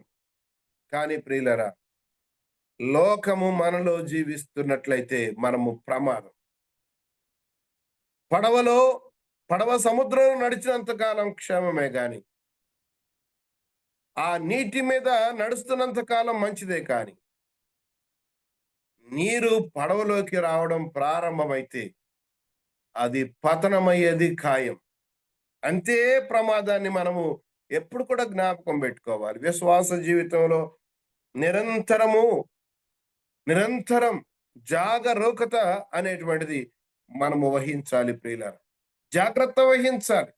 కానీ ప్రియులరా లోకము మనలో జీవిస్తున్నట్లయితే మనము ప్రమాదం. పడవ సముద్రంలో నడిచినంత కాలం క్షేమమే గాని, ఆ నీటి మీద నడుస్తున్నంత కాలం మంచిదే, కానీ నీరు పడవలోకి రావడం ప్రారంభమైతే అది పతనమయ్యేది ఖాయం. అంతే ప్రమాదాన్ని మనము ఎప్పుడు కూడా జ్ఞాపకం పెట్టుకోవాలి. విశ్వాస జీవితంలో నిరంతరం జాగరూకత అనేటువంటిది మనము వహించాలి ప్రియులారా. జాగ్రత్త వహించాలి.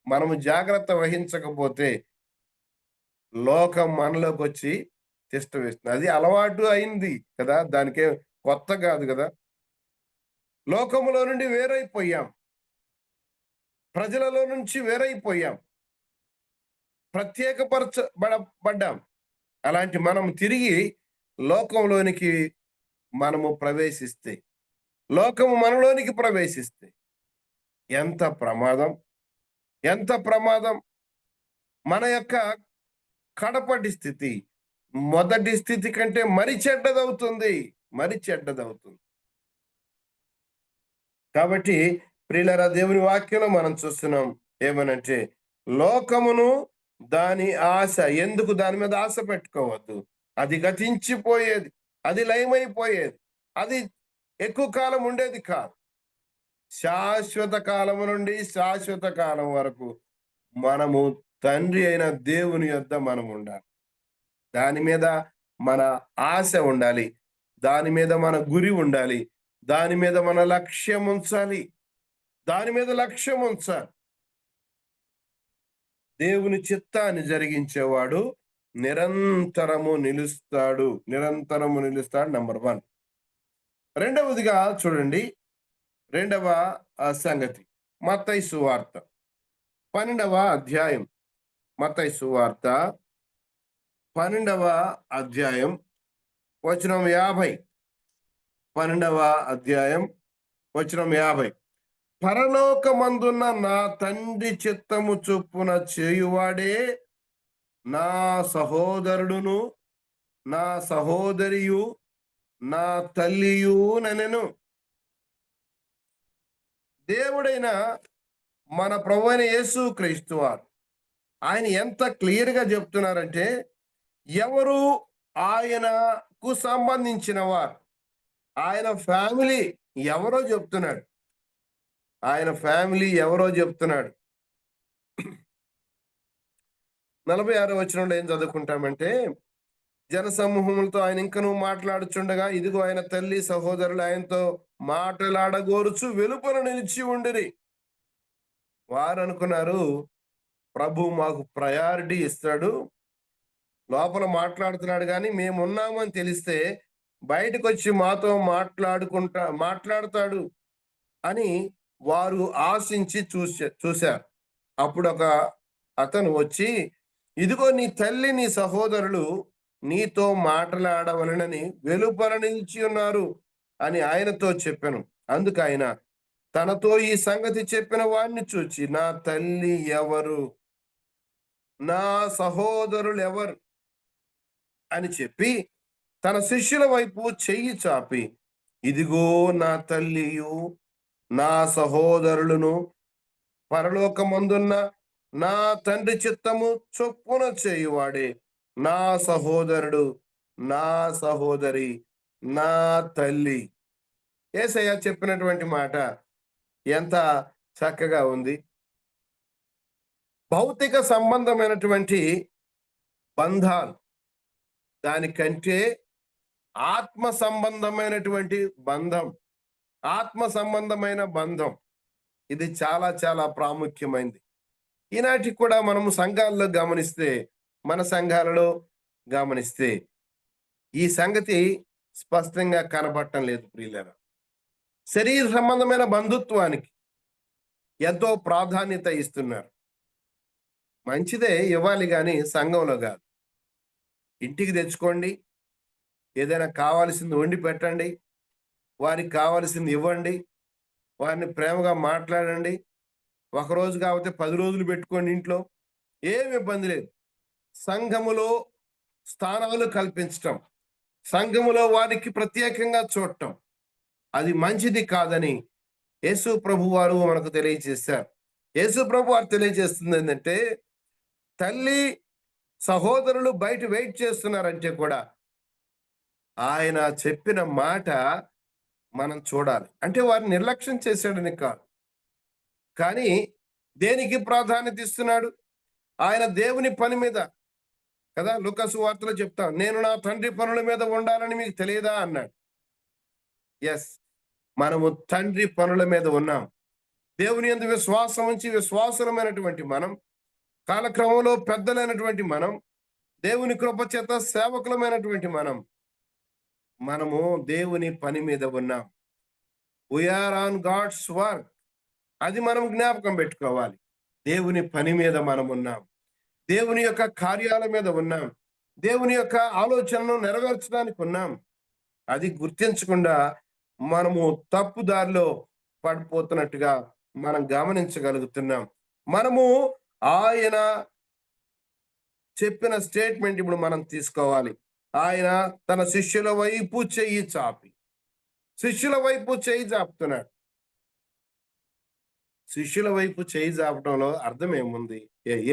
మనము జాగ్రత్త వహించకపోతే లోకం మనలోకి వచ్చి తిష్ట వేస్తుంది. అది అలవాటు అయింది కదా, దానికే కొత్త కాదు కదా. లోకములో నుండి వేరైపోయాం, ప్రజలలో నుంచి వేరైపోయాం, ప్రత్యేకపరచబడ్డాం. అలాంటి మనం తిరిగి లోకంలోనికి మనము ప్రవేశిస్తే, లోకము మనలోనికి ప్రవేశిస్తే ఎంత ప్రమాదం, ఎంత ప్రమాదం. మన యొక్క కడపటి స్థితి మొదటి స్థితి కంటే మరి చెడ్డదవుతుంది, మరి చెడ్డదవుతుంది. కాబట్టి ప్రియులారా, దేవుని వాక్యంలో మనం చూస్తున్నాం ఏమనంటే, లోకమును దాని ఆశ, ఎందుకు దాని మీద ఆశ పెట్టుకోవద్దు. అది గతించిపోయేది, అది లయమైపోయేది, అది ఎక్కువ కాలం ఉండేది కాదు. శాశ్వత కాలము నుండి శాశ్వత కాలం వరకు మనము తండ్రి అయిన దేవుని యొద్ద మనం ఉండాలి. దాని మీద మన ఆశ ఉండాలి, దాని మీద మన గురి ఉండాలి, దాని మీద మన లక్ష్యం ఉంచాలి, దాని మీద లక్ష్యం ఉంచాలి. దేవుని చిత్తాన్ని జరిగించేవాడు నిరంతరము నిలుస్తాడు, నిరంతరము నిలుస్తాడు. నంబర్ 1. రెండవదిగా చూడండి, రెండవ సంగతి మత్తయి సువార్త 12వ అధ్యాయం. మత్తయి సువార్త 12వ అధ్యాయం వచనం 50. 12వ అధ్యాయం వచనం 50. పరలోకమందున్న నా తండ్రి చిత్తము చొప్పున చేయువాడే నా సహోదరుడును, నా సహోదరియు, నా తల్లియు ననెను. దేవుడైన మన ప్రభువైన యేసు క్రీస్తు వారు ఆయన ఎంత క్లియర్ గా చెప్తున్నారంటే, ఎవరు ఆయనకు సంబంధించిన వారు, ఆయన ఫ్యామిలీ ఎవరో చెప్తున్నాడు. ఆయన ఫ్యామిలీ ఎవరో చెప్తున్నాడు. 46వ వచనంలో ఏం చదువుకుంటామంటే, జనసమూహములతో ఆయన ఇంకనూ మాట్లాడుచుండగా, ఇదిగో ఆయన తల్లి సహోదరులు ఆయనతో మాట్లాడగోరుచు వెలుపల నిలిచి ఉండిరి. వారు అనుకున్నారు, ప్రభు మాకు ప్రయారిటీ ఇస్తాడు, లోపల మాట్లాడుతున్నాడు, కానీ మేమున్నామని తెలిస్తే బయటకు వచ్చి మాతో మాట్లాడతాడు అని వారు ఆశించి చూశారు. అప్పుడు ఒక అతను వచ్చి, ఇదిగో నీ తల్లి నీ సహోదరులు నీతో మాట్లాడవలనని వెలుపల నిలిచి ఉన్నారు అని ఆయనతో చెప్పాను. అందుకు ఆయన తనతో ఈ సంగతి చెప్పిన వాడిని చూచి, నా తల్లి ఎవరు, నా సహోదరులు ఎవరు అని చెప్పి తన శిష్యుల వైపు చెయ్యి చాపి, ఇదిగో నా తల్లియు నా సహోదరులను, పరలోకమందున్న నా తండ్రి చిత్తము చొప్పున చేయువాడే నా సహోదరుడు, నా సహోదరి, నా తల్లి. యేసయ్య చెప్పినటువంటి మాట ఎంత చక్కగా ఉంది. భౌతిక సంబంధమైనటువంటి బంధాలు దానికంటే ఆత్మ సంబంధమైనటువంటి బంధం, ఆత్మ సంబంధమైన బంధం ఇది చాలా చాలా ప్రాముఖ్యమైనది. ఈనాటికి కూడా మనము సంఘాల్లో గమనిస్తే, మన సంఘాలలో గమనిస్తే ఈ సంగతి స్పష్టంగా కనబడటం లేదు ప్రియులారా. శరీర సంబంధమైన బంధుత్వానికి ఎంతో ప్రాధాన్యత ఇస్తున్నారు. మంచిదే ఇవ్వాలి, కానీ సంఘంలో కాదు. ఇంటికి తెచ్చుకోండి, ఏదైనా కావాల్సింది వండి పెట్టండి, వారికి కావాల్సింది ఇవ్వండి, వారిని ప్రేమగా మాట్లాడండి. ఒకరోజు కాకపోతే 10 రోజులు పెట్టుకోండి ఇంట్లో, ఏమి ఇబ్బంది లేదు. సంఘములో స్థానాలు కల్పించటం, సంఘములో వారికి ప్రత్యేకంగా చూడటం అది మంచిది కాదని యేసు ప్రభు వారు మనకు తెలియజేశారు. యేసు ప్రభు వారు తెలియజేస్తుంది ఏంటంటే, తల్లి సహోదరులు బయట వెయిట్ చేస్తున్నారంటే కూడా ఆయన చెప్పిన మాట మనం చూడాలి. అంటే వారిని నిర్లక్ష్యం చేశాడని కాదు, కానీ దేనికి ప్రాధాన్యత ఇస్తున్నాడు? ఆయన దేవుని పని మీద కదా. లూకా సువార్తలో చెప్తాం, నేను నా తండ్రి పనుల మీద ఉండాలని మీకు తెలియదా అన్నాడు. ఎస్, మనము తండ్రి పనుల మీద ఉన్నాం. దేవుని యందు విశ్వాసం ఉంచి విశ్వాసమైనటువంటి మనం, కాలక్రమంలో పెద్దలైనటువంటి మనం దేవుని కృప చేత సేవకులమైనటువంటి మనము దేవుని పని మీద ఉన్నాం. We're on God's work. అది మనం జ్ఞాపకం పెట్టుకోవాలి. దేవుని పని మీద మనం ఉన్నాం, దేవుని యొక్క కార్యాల మీద ఉన్నాం, దేవుని యొక్క ఆలోచనను నెరవేర్చడానికి ఉన్నాం. అది గుర్తించకుండా మనము తప్పుదారిలో పడిపోతున్నట్టుగా మనం గమనించగలుగుతున్నాం. మనము ఆయన చెప్పిన స్టేట్మెంట్ ఇప్పుడు మనం తీసుకోవాలి. ఆయన తన శిష్యుల వైపు చెయ్యి చాపి, శిష్యుల వైపు చెయ్యి చాపుతున్నాడు. శిష్యుల వైపు చేయి చాపటంలో అర్థం ఏముంది?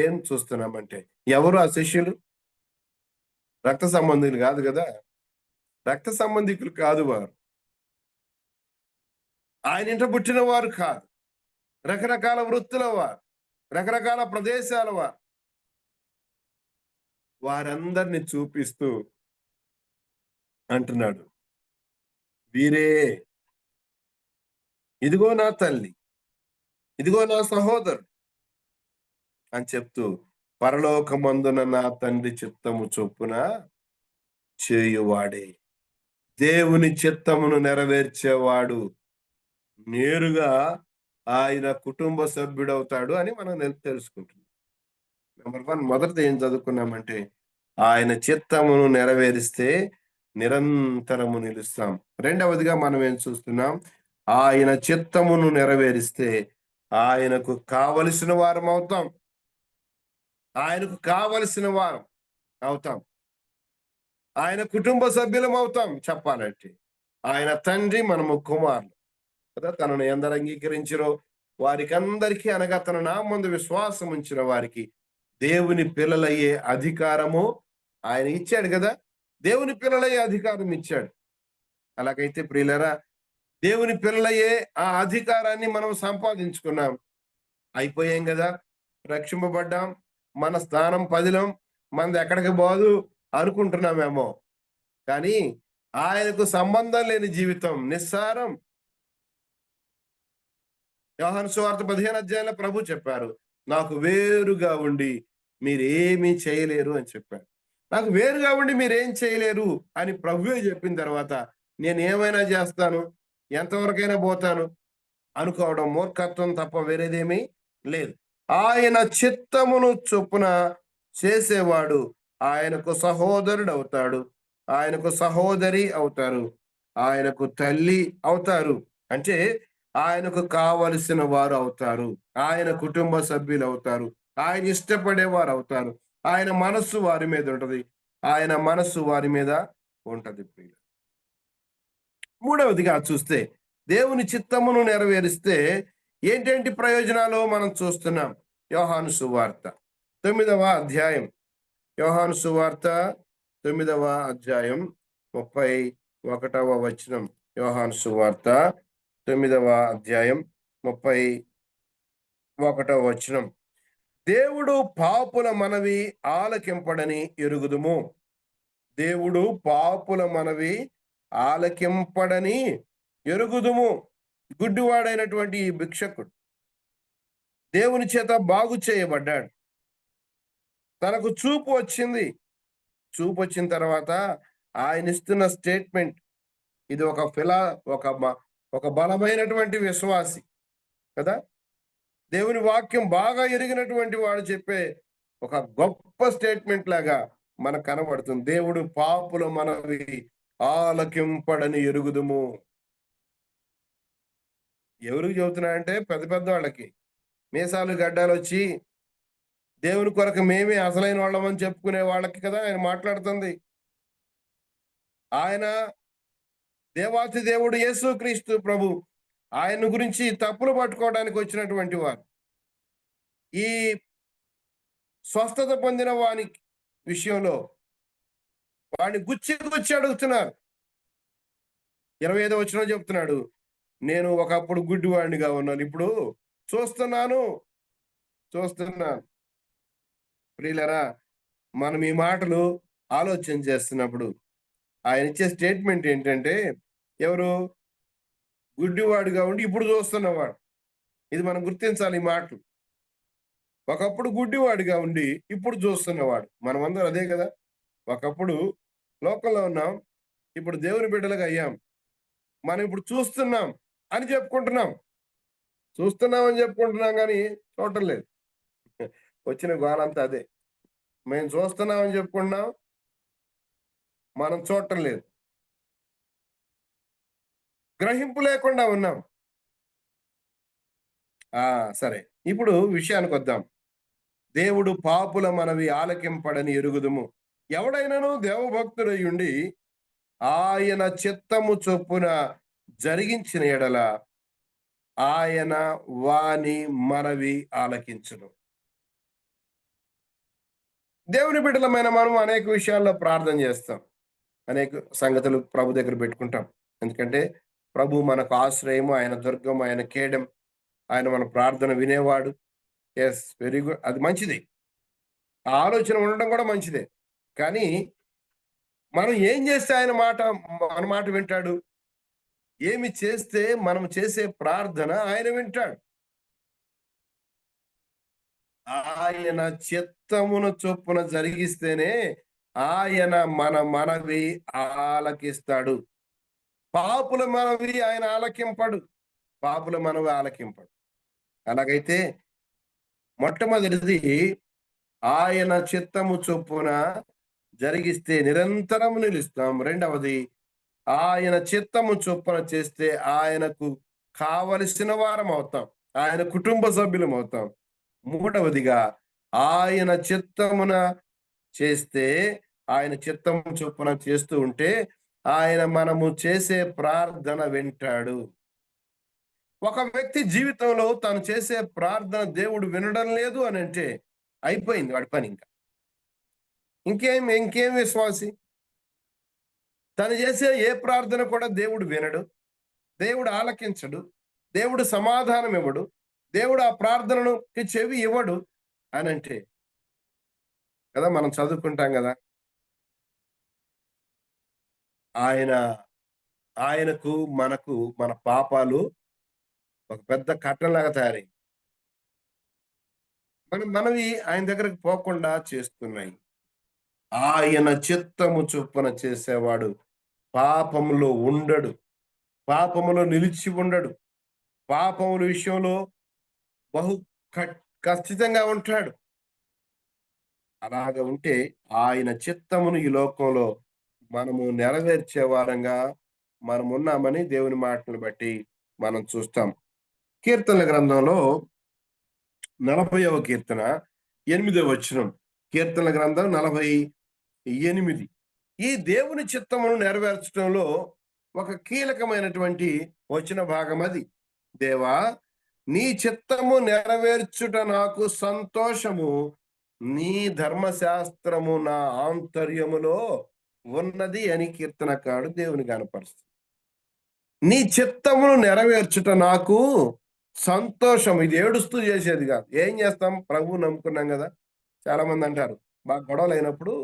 ఏం చూస్తున్నామంటే, ఎవరు ఆ శిష్యులు? రక్త సంబంధికులు కాదు కదా, రక్త సంబంధికులు కాదు వారు, ఆయన ఇంట పుట్టిన వారు కాదు, రకరకాల వృత్తుల వారు, రకరకాల ప్రదేశాల వారు. వారందరిని చూపిస్తూ అంటున్నాడు, వీరే, ఇదిగో నా తల్లి, ఇదిగో నా సహోదరుడు అని చెప్తూ, పరలోకమందున నా తండ్రి చిత్తము చొప్పున చేయువాడే, దేవుని చిత్తమును నెరవేర్చేవాడు నేరుగా ఆయన కుటుంబ సభ్యుడవుతాడు అని మనం తెలుసుకుంటున్నాం. నెంబర్ 1, మొదటిది ఏం చదువుకున్నామంటే, ఆయన చిత్తమును నెరవేరిస్తే నిరంతరము నిలుస్తాం. రెండవదిగా మనం ఏం చూస్తున్నాం? ఆయన చిత్తమును నెరవేరిస్తే ఆయనకు కావలసిన వారం అవుతాం. ఆయనకు కావలసిన వారం అవుతాం, ఆయన కుటుంబ సభ్యులం అవుతాం. చెప్పాలంటే ఆయన తండ్రి, మనము కుమారులు కదా. తనను ఎందరు అంగీకరించిరో వారికి అందరికీ, అనగా తన నామందు విశ్వాసం ఉంచిన వారికి దేవుని పిల్లలయ్యే అధికారము ఆయన ఇచ్చాడు కదా. దేవుని పిల్లలయ్యే అధికారం ఇచ్చాడు. అలాగైతే ప్రియులరా, దేవుని పిల్లలయ్యే ఆ అధికారాన్ని మనం సంపాదించుకున్నాం. అయిపోయాం కదా, రక్షింపబడ్డాం, మన స్థానం 10లం, మనది ఎక్కడికి పోదు అనుకుంటున్నామేమో. కానీ ఆయనకు సంబంధం లేని జీవితం నిస్సారం. యోహాను సువార్త 15వ అధ్యాయంలో ప్రభు చెప్పారు, నాకు వేరుగా ఉండి మీరేమీ చేయలేరు అని చెప్పారు. నాకు వేరుగా ఉండి మీరేం చేయలేరు అని ప్రభువే చెప్పిన తర్వాత నేను ఏమైనా చేస్తాను, ఎంతవరకైనా పోతాను అనుకోవడం మూర్ఖత్వం తప్ప వేరేదేమీ లేదు. ఆయన చిత్తమును చొప్పున చేసేవాడు ఆయనకు సహోదరుడు అవుతాడు, ఆయనకు సహోదరి అవుతారు, ఆయనకు తల్లి అవుతారు. అంటే ఆయనకు కావలసిన వారు అవుతారు, ఆయన కుటుంబ సభ్యులు అవుతారు, ఆయన ఇష్టపడేవారు అవుతారు. ఆయన మనస్సు వారి మీద ఉంటది, ఆయన మనస్సు వారి మీద ఉంటది. మూడవదిగా చూస్తే, దేవుని చిత్తమును నెరవేరిస్తే ఏంటేంటి ప్రయోజనాలు మనం చూస్తున్నాం. యోహాను సువార్త 9వ అధ్యాయం, యోహాను సువార్త 9వ అధ్యాయం 31వ వచనం. యోహాను సువార్త 9వ అధ్యాయం 31వ వచనం. దేవుడు పాపుల మనవి ఆలకింపడని ఎరుగుదుము. దేవుడు పాపుల మనవి ఆలకింపడని ఎరుగుదుము. గుడ్డివాడైనటువంటి ఈ భిక్షకుడు దేవుని చేత బాగు చేయబడ్డాడు. తనకు చూపు వచ్చింది. చూపు వచ్చిన తర్వాత ఆయన ఇస్తున్న స్టేట్మెంట్ ఇది ఒక బలమైనటువంటి విశ్వాసి కదా. దేవుని వాక్యం బాగా ఎరిగినటువంటి వాడు చెప్పే ఒక గొప్ప స్టేట్మెంట్ లాగా మనకు కనబడుతుంది. దేవుడు పాపుల మనవి ఆలకింపడని ఎరుగుదుము. ఎవరికి చెబుతున్నాడంటే పెద్ద పెద్ద వాళ్ళకి, మీసాలు గడ్డాలు వచ్చి దేవుని కొరకు మేమే అసలైన వాళ్ళమని చెప్పుకునే వాళ్ళకి కదా ఆయన మాట్లాడుతుంది. ఆయన దేవాతి దేవుడు యేసుక్రీస్తు ప్రభు, ఆయన గురించి తప్పులు పట్టుకోవడానికి వచ్చినటువంటి వారు ఈ స్వస్థత పొందిన వాని విషయంలో వాడిని గుచ్చి అడుగుతున్నారు. 25వ వచనం చెప్తున్నాడు, నేను ఒకప్పుడు గుడ్డివాడినిగా ఉన్నాను, ఇప్పుడు చూస్తున్నాను. ప్రియులరా, మనం ఈ మాటలు ఆలోచన చేస్తున్నప్పుడు ఆయన ఇచ్చే స్టేట్మెంట్ ఏంటంటే, ఎవరు గుడ్డివాడుగా ఉండి ఇప్పుడు చూస్తున్నవాడు. ఇది మనం గుర్తించాలి. ఈ మాటలు ఒకప్పుడు గుడ్డివాడిగా ఉండి ఇప్పుడు చూస్తున్నవాడు. మనమందరం అదే కదా. ఒకప్పుడు లోకంలో ఉన్నాం, ఇప్పుడు దేవుని బిడ్డలుగా అయ్యాం. మనం ఇప్పుడు చూస్తున్నాం అని చెప్పుకుంటున్నాం. చూస్తున్నామని చెప్పుకుంటున్నాం కానీ చూడటం లేదు. వచ్చిన గోలంతా అదే. మేము చూస్తున్నామని చెప్పుకుంటున్నాం, మనం చూడటం లేదు. గ్రహింపు లేకుండా ఉన్నాం. సరే, ఇప్పుడు విషయానికి వద్దాం. దేవుడు పాపుల మనవి ఆలకింపడని ఎరుగుదుము. ఎవడైనాను దేవభక్తుడై ఉండి ఆయన చిత్తము చొప్పున జరిగించిన ఎడల ఆయన వాని మనవి ఆలకించును. దేవుని బిడ్డలమైన మనం అనేక విషయాల్లో ప్రార్థన చేస్తాం, అనేక సంగతులు ప్రభు దగ్గర పెట్టుకుంటాం. ఎందుకంటే ప్రభు మనకు ఆశ్రయము, ఆయన దుర్గం, ఆయన కేడం, ఆయన మన ప్రార్థన వినేవాడు. ఎస్, వెరీ గుడ్, అది మంచిది. ఆ ఆలోచన ఉండడం కూడా మంచిదే. కానీ మనం ఏం చేస్తే ఆయన మన మాట వింటాడు? ఏమి చేస్తే మనం చేసే ప్రార్థన ఆయన వింటాడు? ఆయన చిత్తమును చొప్పున జరిగిస్తేనే ఆయన మన మనవి ఆలకిస్తాడు. పాపుల మనవి ఆయన ఆలకింపడు. పాపుల మనవి ఆలకింపడు. అలాగైతే మొట్టమొదటిది ఆయన చిత్తము చొప్పున జరిగిస్తే నిరంతరం నిలుస్తాం. రెండవది ఆయన చిత్తము చొప్పున చేస్తే ఆయనకు కావలసిన వారం అవుతాం, ఆయన కుటుంబ సభ్యులం అవుతాం. మూడవదిగా ఆయన చిత్తమున చేస్తే, ఆయన చిత్తము చొప్పున చేస్తూ ఉంటే ఆయన మనము చేసే ప్రార్థన వింటాడు. ఒక వ్యక్తి జీవితంలో తను చేసే ప్రార్థన దేవుడు వినడం లేదు అని అంటే అయిపోయింది వాడి పని. ఇంకేం విశ్వాసి? తను చేసే ఏ ప్రార్థన కూడా దేవుడు వినడు, దేవుడు ఆలకించడు, దేవుడు సమాధానం ఇవ్వడు, దేవుడు ఆ ప్రార్థనను చెవి ఇవ్వడు అని అంటే కదా మనం చదువుకుంటాం కదా, ఆయనకు మనకు మన పాపాలు ఒక పెద్ద కట్టంలాగా తయారై మనవి ఆయన దగ్గరకు పోకుండా చేస్తున్నాయి. ఆయన చిత్తము చొప్పున చేసేవాడు పాపములో ఉండడు, పాపములో నిలిచి ఉండడు, పాపముల విషయంలో బహు ఖచ్చితంగా ఉంటాడు. అలాగ ఉంటే ఆయన చిత్తమును ఈ లోకంలో మనము నెరవేర్చే వారంగా మనం ఉన్నామని దేవుని మాటలను బట్టి మనం చూస్తాం. కీర్తనల గ్రంథంలో 40వ కీర్తన 8వ వచనం. కీర్తనల గ్రంథం 48. ఈ దేవుని చిత్తమును నెరవేర్చడంలో ఒక కీలకమైనటువంటి వచన భాగం అది. దేవా, నీ చిత్తము నెరవేర్చుట నాకు సంతోషము, నీ ధర్మశాస్త్రము నా ఆంతర్యములో ఉన్నది అని కీర్తనకారుడు దేవుని కనపరుస్తుంది. నీ చిత్తమును నెరవేర్చుట నాకు సంతోషం. ఇది ఏడుస్తూ చేసేది కాదు. ఏం చేస్తాం? ప్రభువు నమ్ముకున్నాం కదా. చాలా మంది అంటారు, బాగా గొడవలు అయినప్పుడు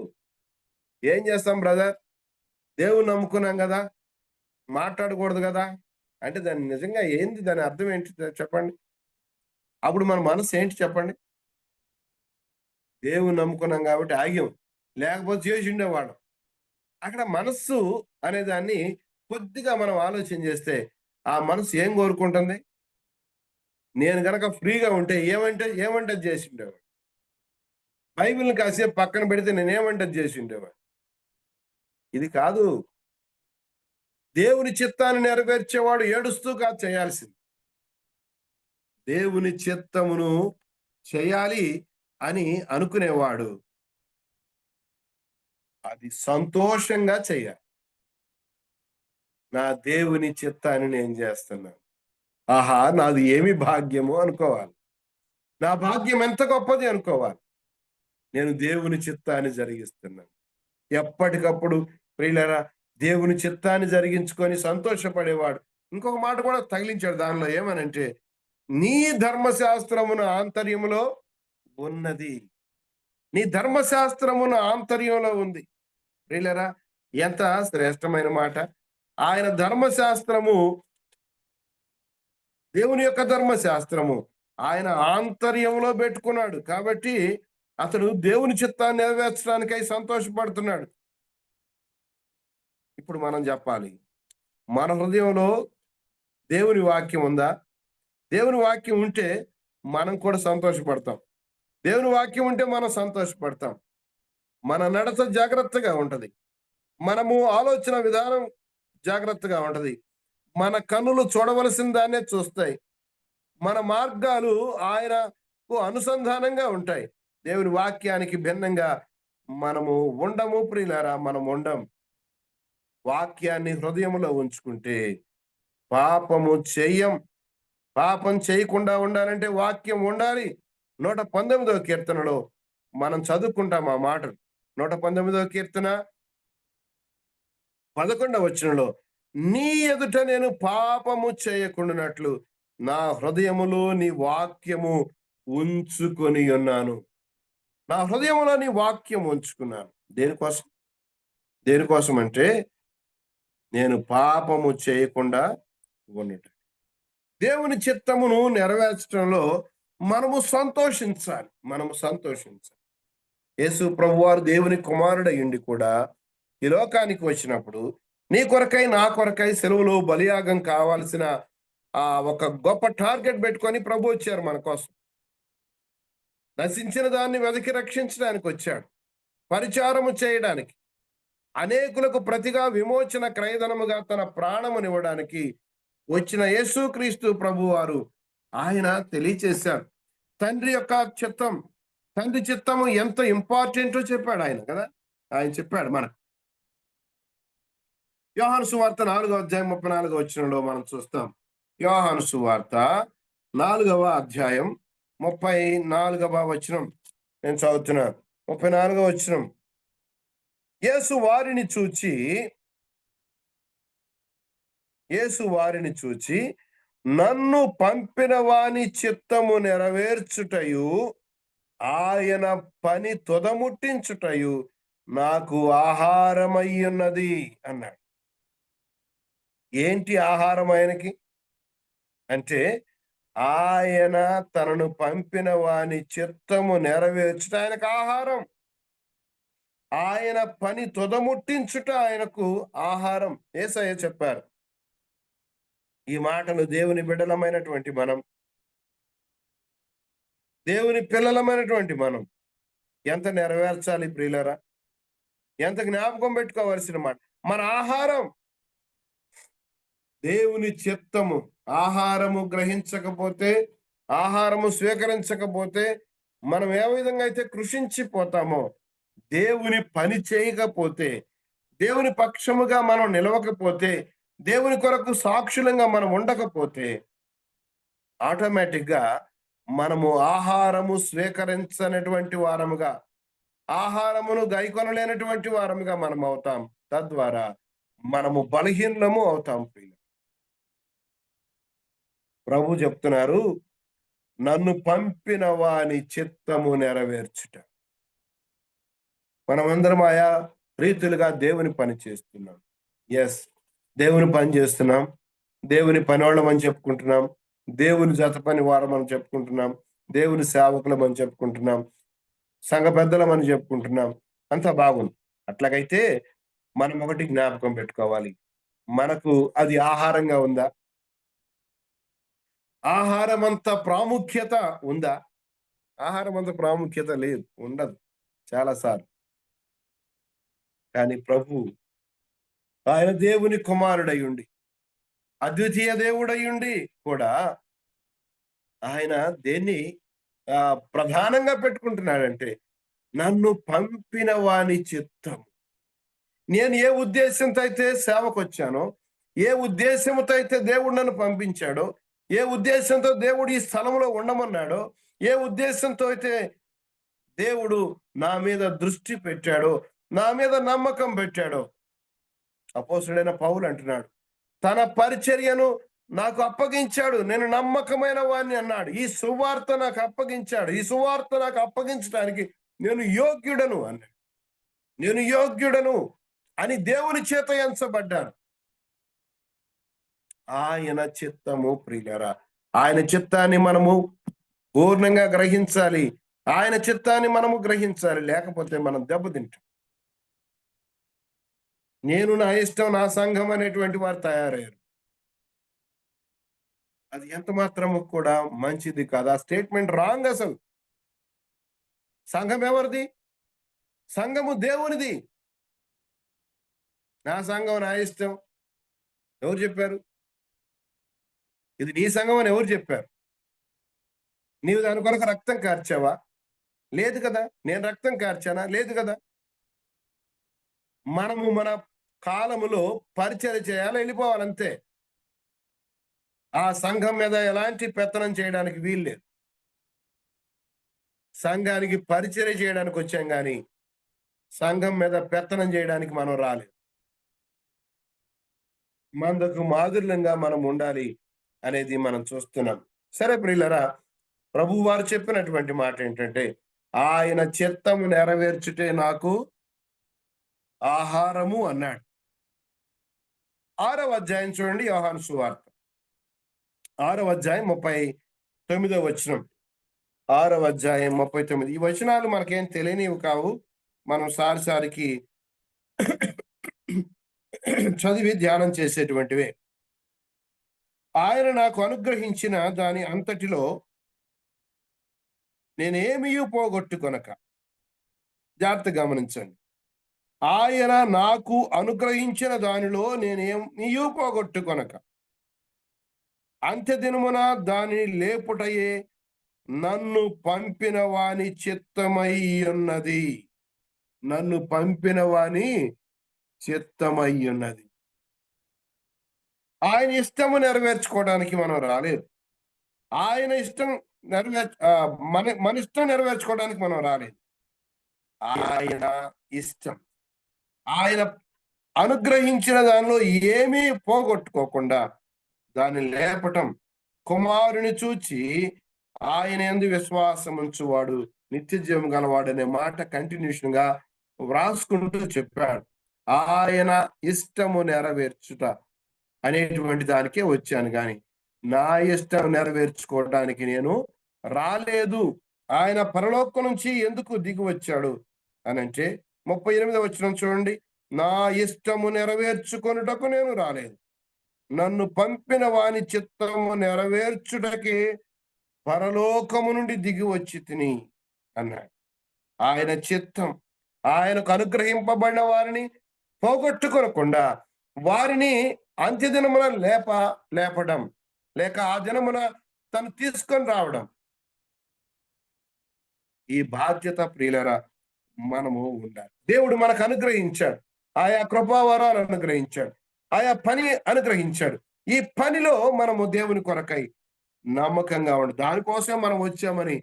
ఏం చేస్తాం బ్రదర్, దేవుని నమ్ముకున్నాం కదా, మాట్లాడకూడదు కదా అంటే దాన్ని నిజంగా ఏంది, దాని అర్థం ఏంటి చెప్పండి? అప్పుడు మన మనసు ఏంటి చెప్పండి? దేవుని నమ్ముకున్నాం కాబట్టి ఆగ్యం, లేకపోతే చేసి ఉండేవాడు. అక్కడ మనస్సు అనే దాన్ని కొద్దిగా మనం ఆలోచన చేస్తే ఆ మనసు ఏం కోరుకుంటుంది? నేను గనక ఫ్రీగా ఉంటే ఏమంటే చేసి ఉండేవాడు. బైబిల్ని కాసేపు పక్కన పెడితే నేనేమంటే చేసి ఉండేవాడు. ఇది కాదు. దేవుని చిత్తాన్ని నెరవేర్చేవాడు ఏడుస్తూ కాదు చేయాల్సింది. దేవుని చిత్తమును చేయాలి అని అనుకునేవాడు అది సంతోషంగా చేయాలి. నా దేవుని చిత్తాన్ని నేను చేస్తున్నాను, ఆహా నాది ఏమి భాగ్యము అనుకోవాలి. నా భాగ్యం ఎంత గొప్పది అనుకోవాలి. నేను దేవుని చిత్తాన్ని జరిగిస్తున్నాను. ఎప్పటికప్పుడు ప్రియులారా, దేవుని చిత్తాన్ని జరిగించుకొని సంతోషపడేవాడు. ఇంకొక మాట కూడా తగిలించాడు దానిలో, ఏమనంటే నీ ధర్మశాస్త్రమున ఆంతర్యములో ఉన్నది. నీ ధర్మశాస్త్రమున ఆంతర్యంలో ఉంది. ప్రియులారా, ఎంత శ్రేష్టమైన మాట. ఆయన ధర్మశాస్త్రము, దేవుని యొక్క ధర్మశాస్త్రము ఆయన ఆంతర్యంలో పెట్టుకున్నాడు. కాబట్టి అతడు దేవుని చిత్తాన్ని నెరవేర్చడానికై సంతోషపడుతున్నాడు. ఇప్పుడు మనం చెప్పాలి, మన హృదయంలో దేవుని వాక్యం ఉందా? దేవుని వాక్యం ఉంటే మనం కూడా సంతోషపడతాం. దేవుని వాక్యం ఉంటే మనం సంతోషపడతాం. మన నడత జాగ్రత్తగా ఉంటది. మనము ఆలోచన విధానం జాగ్రత్తగా ఉంటది. మన కన్నులు చూడవలసిన దాన్నే చూస్తాయి. మన మార్గాలు ఆయనకు అనుసంధానంగా ఉంటాయి. దేవుని వాక్యానికి భిన్నంగా మనము ఉండము ప్రియులారా, మనం ఉండం. వాక్యాన్ని హృదయంలో ఉంచుకుంటే పాపము చెయ్యం. పాపం చేయకుండా ఉండాలంటే వాక్యం ఉండాలి. 119వ కీర్తనలో మనం చదువుకుంటాం ఆ మాటలు. 119వ కీర్తన 11వ వచనంలో, నీ ఎదుట నేను పాపము చేయకుండానట్లు నా హృదయములో నీ వాక్యము ఉంచుకొని ఉన్నాను. నా హృదయంలో నీ వాక్యం ఉంచుకున్నాను. దేనికోసం? దేనికోసం అంటే నేను పాపము చేయకుండా ఉండటం. దేవుని చిత్తమును నెరవేర్చడంలో మనము సంతోషించాలి. యేసు ప్రభువారు దేవుని కుమారుడయ్యుండి కూడా ఈ లోకానికి వచ్చినప్పుడు నీ కొరకై నా కొరకై సెలవులో బలియాగం కావాల్సిన ఒక గొప్ప టార్గెట్ పెట్టుకొని ప్రభు వచ్చారు మన కోసం. నశించిన దాన్ని వెతికి రక్షించడానికి వచ్చాడు. పరిచారము చేయడానికి, అనేకులకు ప్రతిగా విమోచన క్రయధనముగా తన ప్రాణమునివ్వడానికి వచ్చిన యేసుక్రీస్తు ప్రభువారు ఆయన తెలియచేశాడు. తండ్రి యొక్క చిత్తం, తండ్రి చిత్తము ఎంత ఇంపార్టెంటో చెప్పాడు ఆయన కదా. ఆయన చెప్పాడు మనకు. యోహాను సువార్త 4వ అధ్యాయం 34వ వచనంలో మనం చూస్తాం. యోహాను సువార్త 4వ అధ్యాయం 34వ వచనం నేను చదువుతున్నాను. 34వ వచనం, యేసు వారిని చూచి నన్ను పంపిన వాని చిత్తము నెరవేర్చుటయు ఆయన పని తుదముట్టించుటయు నాకు ఆహారమయ్యున్నది అన్నాడు. ఏంటి ఆహారం ఆయనకి అంటే, ఆయన తనను పంపిన వాని చిత్తము నెరవేర్చుట ఆయనకు ఆహారం. ఆయన పని తుదముట్టించుట ఆయనకు ఆహారం. యేసయ్య చెప్పారు. ఈ మాటలు దేవుని బిడ్డలమైనటువంటి మనం, దేవుని పిల్లలమైనటువంటి మనం ఎంత నెరవేర్చాలి ప్రియులరా? ఎంత జ్ఞాపకం పెట్టుకోవలసిన మాట. మన ఆహారం దేవుని చిత్తము. ఆహారము గ్రహించకపోతే, ఆహారము స్వీకరించకపోతే మనం ఏ విధంగా అయితే కృషించిపోతామో, దేవుని పని చేయకపోతే, దేవుని పక్షముగా మనం నిలవకపోతే, దేవుని కొరకు సాక్షులంగా మనం ఉండకపోతే ఆటోమేటిక్ గా మనము ఆహారము స్వీకరించనటువంటి వారముగా, ఆహారమును గైకొనలేనటువంటి వారముగా మనం అవుతాం. తద్వారా మనము బలహీనము అవుతాం. ప్రభు చెప్తున్నారు, నన్ను పంపిన వాని చిత్తము నెరవేర్చుట. మనమందరం ఆయా రీతులుగా దేవుని పని చేస్తున్నాం. ఎస్, దేవుని పని చేస్తున్నాం. దేవుని పనివాళ్ళం అని చెప్పుకుంటున్నాం. దేవుని జత పని వారం అని చెప్పుకుంటున్నాం. దేవుని సేవకులం అని చెప్పుకుంటున్నాం. సంఘ పెద్దలం అని చెప్పుకుంటున్నాం. అంతా బాగుంది. అట్లాగైతే మనం ఒకటి జ్ఞాపకం పెట్టుకోవాలి, మనకు అది ఆహారంగా ఉందా? ఆహారం అంత ప్రాముఖ్యత ఉందా? ఆహారం అంత ప్రాముఖ్యత లేదు, ఉండదు చాలాసార్లు. కానీ ప్రభు ఆయన దేవుని కుమారుడయ్యుండి, అద్వితీయ దేవుడయ్యుండి కూడా ఆయన దేన్ని ప్రధానంగా పెట్టుకుంటున్నాడంటే, నన్ను పంపిన వాని చిత్తం. నేను ఏ ఉద్దేశంతో అయితే సేవకు వచ్చానో, ఏ ఉద్దేశంతో అయితే దేవుడు నన్ను పంపించాడో, ఏ ఉద్దేశంతో దేవుడు ఈ స్థలంలో ఉండమన్నాడో, ఏ ఉద్దేశంతో అయితే దేవుడు నా మీద దృష్టి పెట్టాడో, నా మీద నమ్మకం పెట్టాడో, అపోస్తుడైన పౌలు అంటున్నాడు, తన పరిచర్యను నాకు అప్పగించాడు, నేను నమ్మకమైన వాడిని అన్నాడు. ఈ సువార్త నాకు అప్పగించాడు, ఈ సువార్త నాకు అప్పగించడానికి నేను యోగ్యుడను అన్నాడు. నేను యోగ్యుడను అని దేవుని చేత ఎంచబడ్డాను. ఆయన చిత్తము ప్రియులరా, ఆయన చిత్తాన్ని మనము పూర్ణంగా గ్రహించాలి. ఆయన చిత్తాన్ని మనము గ్రహించాలి, లేకపోతే మనం దెబ్బతింటాం. నేను, నా ఇష్టం, నా సంఘం అనేటువంటి వారు తయారయ్యారు. అది ఎంత మాత్రము కూడా మంచిది కాదు. ఆ స్టేట్మెంట్ రాంగ్. అసలు సంఘం ఎవరిది? సంఘము దేవునిది. నా సంఘం, నా ఇష్టం ఎవరు చెప్పారు? ఇది నీ సంఘం అని ఎవరు చెప్పారు? నీవు దాని కొరకు రక్తం కార్చావా? లేదు కదా. నేను రక్తం కార్చానా? లేదు కదా. మనము మన కాలములో పరిచర్య చేయాలి, వెళ్ళిపోవాలంతే. ఆ సంఘం మీద ఎలాంటి పెత్తనం చేయడానికి వీల్లేదు. సంఘానికి పరిచర్య చేయడానికి వచ్చాం కానీ సంఘం మీద పెత్తనం చేయడానికి మనం రాలేదు. మందకు మాదిరిలంగా మనం ఉండాలి అనేది మనం చూస్తున్నాం. సరే ప్రియులరా, ప్రభు వారు చెప్పినటువంటి మాట ఏంటంటే, ఆయన చిత్తము నెరవేర్చుటే నాకు ఆహారము అన్నాడు. 6వ అధ్యాయం చూడండి, యోహాను సువార్త 6వ అధ్యాయం 39వ వచనం. 6వ అధ్యాయం 39. ఈ వచనాలు మనకేం తెలియనివి కావు, మనం సారికి చదివి ధ్యానం చేసేటువంటివే. ఆయన నాకు అనుగ్రహించిన దాని అంతటిలో నేనేమీ పోగొట్టుకొనక, జాగ్రత్త గమనించండి, ఆయన నాకు అనుగ్రహించిన దానిలో నేనేమీ పోగొట్టుకొనక అంత్యదినమున దానిని లేపుటయే నన్ను పంపిన వాని చిత్తమై ఉన్నది. నన్ను పంపిన వాని చిత్తమై ఉన్నది. ఆయన ఇష్టము నెరవేర్చుకోవడానికి మనం రాలేదు. ఆయన ఇష్టం మన ఇష్టం నెరవేర్చుకోవడానికి మనం రాలేదు. ఆయన ఇష్టం, ఆయన అనుగ్రహించిన దానిలో ఏమీ పోగొట్టుకోకుండా దాన్ని లేపటం. కుమారుని చూచి ఆయన యందు విశ్వాసం ఉంచువాడు నిత్య జీవం గలవాడు అనే మాట కంటిన్యూషన్ గా వ్రాసుకుంటూ చెప్పాడు. ఆయన ఇష్టము నెరవేర్చుట అనేటువంటి దానికే వచ్చాను కానీ నా ఇష్టం నెరవేర్చుకోవడానికి నేను రాలేదు. ఆయన పరలోకం నుంచి ఎందుకు దిగి వచ్చాడు అని అంటే 38వ వచనం చూడండి, నా ఇష్టము నెరవేర్చుకొనుటకు నేను రాలేదు, నన్ను పంపిన వాని చిత్తము నెరవేర్చుటకే పరలోకము నుండి దిగి వచ్చి తిని అన్నాడు. ఆయన చిత్తం, ఆయనకు అనుగ్రహింపబడిన వారిని పోగొట్టుకొనకుండా వారిని అంత్యదినమున లేపడం, లేక ఆ దినమున తను తీసుకొని రావడం. ఈ బాధ్యత ప్రియులరా మనము ఉండాలి. దేవుడు మనకు అనుగ్రహించాడు, ఆయా కృపావరాలు అనుగ్రహించాడు, ఆయా పని అనుగ్రహించాడు. ఈ పనిలో మనము దేవుని కొరకై నమ్మకంగా ఉండాలి. దానికోసం మనం వచ్చామని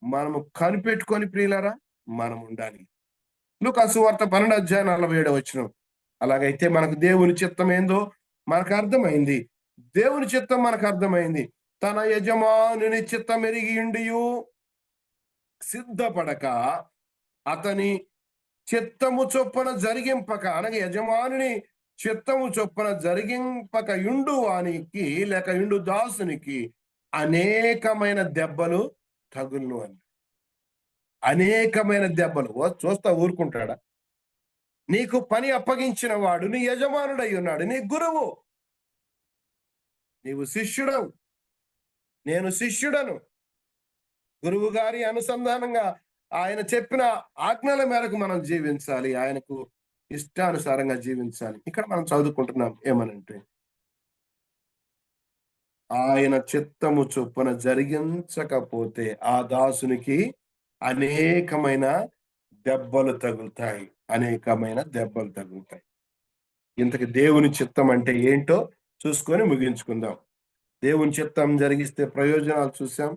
మనము కనిపెట్టుకొని ప్రియులరా మనం ఉండాలి. లూకా సువార్త 12వ అధ్యాయం 47వ వచనం. అలాగైతే మనకు దేవుని చిత్తం ఏందో మనకు అర్థమైంది. దేవుని చిత్తం మనకు అర్థమైంది. తన యజమానుని చిత్తం ఎరిగియుండియు సిద్ధపడక అతని చిత్తము చొప్పున జరిగింపక, అనగా యజమానుని చిత్తము చొప్పున జరిగింపక యుండు వానికి లేక యుండు దాసునికి అనేకమైన దెబ్బలు తగులును అని. అనేకమైన దెబ్బలు. చూస్తా ఊరుకుంటాడా? నీకు పని అప్పగించిన వాడు నీ యజమానుడై ఉన్నాడు, నీ గురువు. నీవు శిష్యుడవు, నేను శిష్యుడను. గురువు గారి అనుసంధానంగా ఆయన చెప్పిన ఆజ్ఞల మేరకు మనం జీవించాలి, ఆయనకు ఇష్టానుసారంగా జీవించాలి. ఇక్కడ మనం చదువుకుంటున్నాం ఏమనంటే, ఆయన చిత్తము చొప్పున జరిగించకపోతే ఆ దాసునికి అనేకమైన దెబ్బలు తగులుతాయి, అనేకమైన దెబ్బలు తగులుతాయి. ఇంతకి దేవుని చిత్తం అంటే ఏంటో చూసుకొని ముగించుకుందాం. దేవుని చిత్తం జరిగిస్తే ప్రయోజనాలు చూసాం.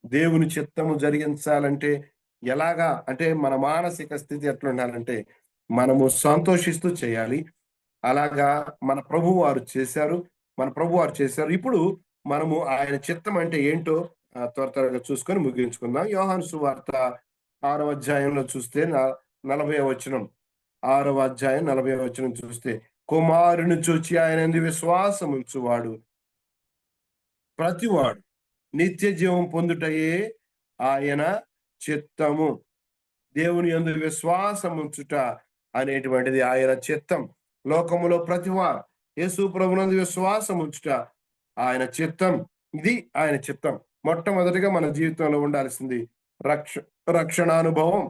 దేవుని చిత్తము జరిగించాలంటే ఎలాగా అంటే మన మానసిక స్థితి ఎట్లా ఉండాలంటే మనము సంతోషిస్తూ చేయాలి. అలాగా మన ప్రభు వారు చేశారు. ఇప్పుడు మనము ఆయన చిత్తం అంటే ఏంటో త్వరగా చూసుకొని ముగించుకుందాం. యోహాను సువార్త 6వ అధ్యాయంలో చూస్తే 40వ వచనం, 6వ అధ్యాయం 40వ వచనం చూస్తే, కుమారుని చూచి ఆయన యందు విశ్వాసం ఉంచువాడు ప్రతివాడు నిత్య జీవం పొందుటయే ఆయన చిత్తము. దేవుని యందు విశ్వాసం ఉంచుట అనేటువంటిది ఆయన చిత్తం. లోకములో ప్రతివారు యేసు ప్రభునందు విశ్వాసం ఉంచుట ఆయన చిత్తం. ఇది ఆయన చిత్తం. మొట్టమొదటిగా మన జీవితంలో ఉండాల్సింది రక్షణానుభవం,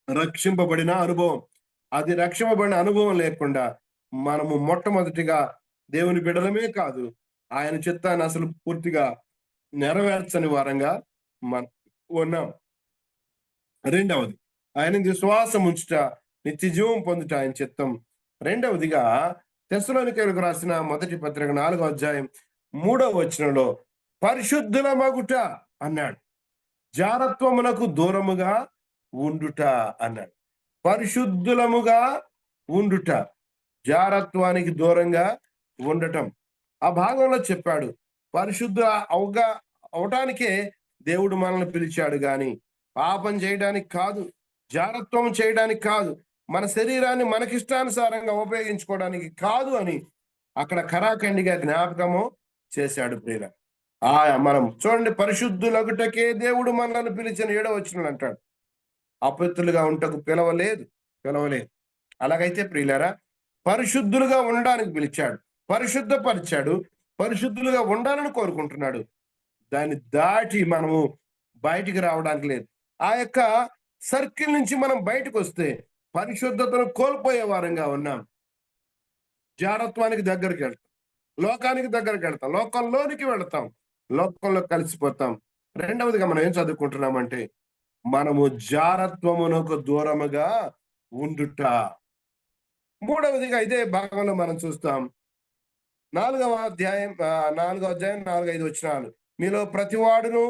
రక్షింపబడిన అనుభవం. అది రక్షింపబడిన అనుభవం లేకుండా మనము మొట్టమొదటిగా దేవుని బిడ్డలమే కాదు, ఆయన చిత్తాన్ని అసలు పూర్తిగా నెరవేర్చని వారంగా మనం ఉన్నాం. రెండవది, ఆయన విశ్వాసం ఉంచుట, నిత్య జీవం పొందుట ఆయన చిత్తం. రెండవదిగా తెస్సలోనికైలకు రాసిన మొదటి పత్రిక 4వ అధ్యాయం 3వ వచనంలో పరిశుద్ధుల మగుట అన్నాడు. జారత్వమునకు దూరముగా ఉండుట అన్నాడు. పరిశుద్ధులముగా ఉండుట, జారత్వానికి దూరంగా ఉండటం. ఆ భాగంలో చెప్పాడు, పరిశుద్ధ అవటానికే దేవుడు మనల్ని పిలిచాడు గాని పాపం చేయడానికి కాదు, జారత్వం చేయడానికి కాదు, మన శరీరాన్ని మనకిష్టానుసారంగా ఉపయోగించుకోవడానికి కాదు అని అక్కడ ఖరాఖండిగా జ్ఞాపకము చేశాడు. ప్రియుల, మనం చూడండి, పరిశుద్ధులగుటకే దేవుడు మనల్ని పిలిచిన 7వ వచనంలో అంటాడు, అపవిత్రులుగా ఉంటకు పిలవలేదు. అలాగైతే ప్రియులారా, పరిశుద్ధులుగా ఉండడానికి పిలిచాడు, పరిశుద్ధపరిచాడు, పరిశుద్ధులుగా ఉండాలని కోరుకుంటున్నాడు. దాన్ని దాటి మనము బయటికి రావడానికి లేదు. ఆ యొక్క సర్కిల్ నుంచి మనం బయటకు వస్తే పరిశుద్ధతను కోల్పోయే వారంగా ఉన్నాం. జారత్వానికి దగ్గరికి వెళ్తాం, లోకానికి దగ్గరికి వెళ్తాం, లోకంలోనికి వెళ్తాం, లోకంలో కలిసిపోతాం. రెండవదిగా మనం ఏం చదువుకుంటున్నామంటే, మనము జారత్వమునకు దూరముగా ఉండుట. మూడవదిగా ఇదే భాగంలో మనం చూస్తాం, 4వ అధ్యాయం 4-5 వచనాలు. మీలో ప్రతివాడును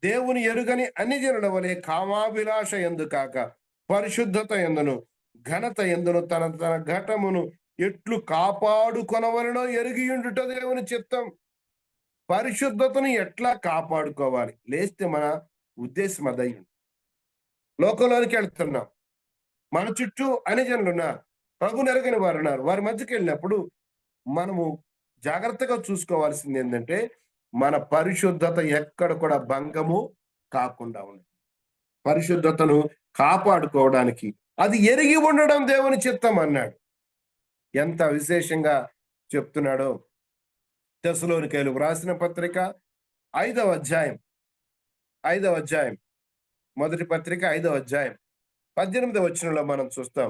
దేవుని ఎరుగని అన్ని జనుల వలె కామాభిలాష యందు కాక పరిశుద్ధత యందును ఘనత యందును తన ఘటమును ఎట్లు కాపాడుకొనవలనో ఎరిగియుండుట దేవుని చిత్తం. పరిశుద్ధతను ఎట్లా కాపాడుకోవాలి, లేస్తే మన ఉద్దేశం అదై. లోకంలోనికి వెళ్తున్నాం, మన చుట్టూ అన్ని జనులు ఉన్నారు, ప్రభు నెరగని వారు ఉన్నారు. వారి మధ్యకి వెళ్ళినప్పుడు మనము జాగ్రత్తగా చూసుకోవాల్సింది ఏంటంటే, మన పరిశుద్ధత ఎక్కడ కూడా భంగము కాకుండా ఉంది. పరిశుద్ధతను కాపాడుకోవడానికి అది ఎరిగి ఉండడం దేవుని చిత్తం అన్నాడు. ఎంత విశేషంగా చెప్తున్నాడో. తెస్సలోనికైలకు రాసిన పత్రిక 5వ అధ్యాయం మొదటి పత్రిక 5వ అధ్యాయం 18వ వచనంలో మనం చూస్తాం.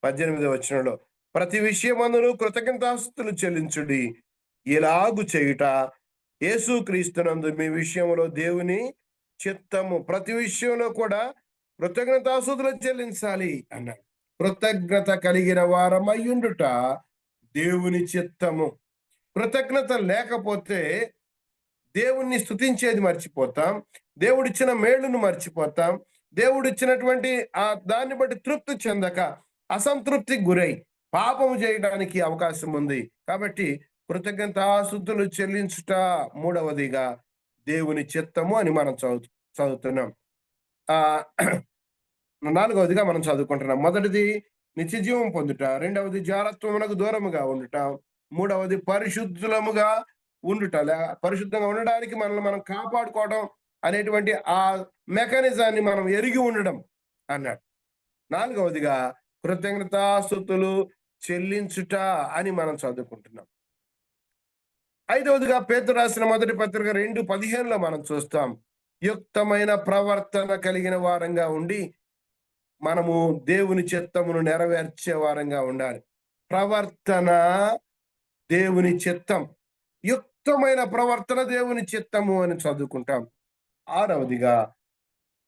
18వ వచనంలో, ప్రతి విషయమందును కృతజ్ఞతాస్తుతులు చెల్లించుడి, ఇలాగు చేయుట యేసుక్రీస్తునందు మీ విషయంలో దేవుని చిత్తము. ప్రతి విషయంలో కూడా కృతజ్ఞతాస్తుతులు చెల్లించాలి అన్నాడు. కృతజ్ఞత కలిగిన వారమయ్యుండుట దేవుని చిత్తము. కృతజ్ఞత లేకపోతే దేవుణ్ణి స్తుతించేది మర్చిపోతాం, దేవుడిచ్చిన మేలును మర్చిపోతాం, దేవుడిచ్చినటువంటి దాన్ని బట్టి తృప్తి చెందక అసంతృప్తికి గురై పాపము చేయడానికి అవకాశం ఉంది. కాబట్టి కృతజ్ఞతాస్తుతులు చెల్లించుట మూడవదిగా దేవుని చిత్తము అని మనం చదువుతున్నాం. 4వదిగా మనం చదువుకుంటున్నాం. మొదటిది నిత్య జీవం పొందుట, రెండవది జారత్వమునకు దూరముగా ఉండుట, మూడవది పరిశుద్ధులముగా ఉండుట. పరిశుద్ధంగా ఉండడానికి మనల్ని మనం కాపాడుకోవడం అనేటువంటి ఆ మెకానిజాన్ని మనం ఎరిగి ఉండడం అన్నాడు. 4వదిగా కృతజ్ఞతాస్తుతులు చెల్లించుట అని మనం చదువుకుంటున్నాం. 5వదిగా పేతురు రాసిన మొదటి పత్రిక 2:15లో మనం చూస్తాం, యుక్తమైన ప్రవర్తన కలిగిన వారంగా ఉండి మనము దేవుని చిత్తమును నెరవేర్చే వారంగా ఉండాలి. ప్రవర్తన దేవుని చిత్తం, యుక్తమైన ప్రవర్తన దేవుని చిత్తము అని చదువుకుంటాం. 6వదిగా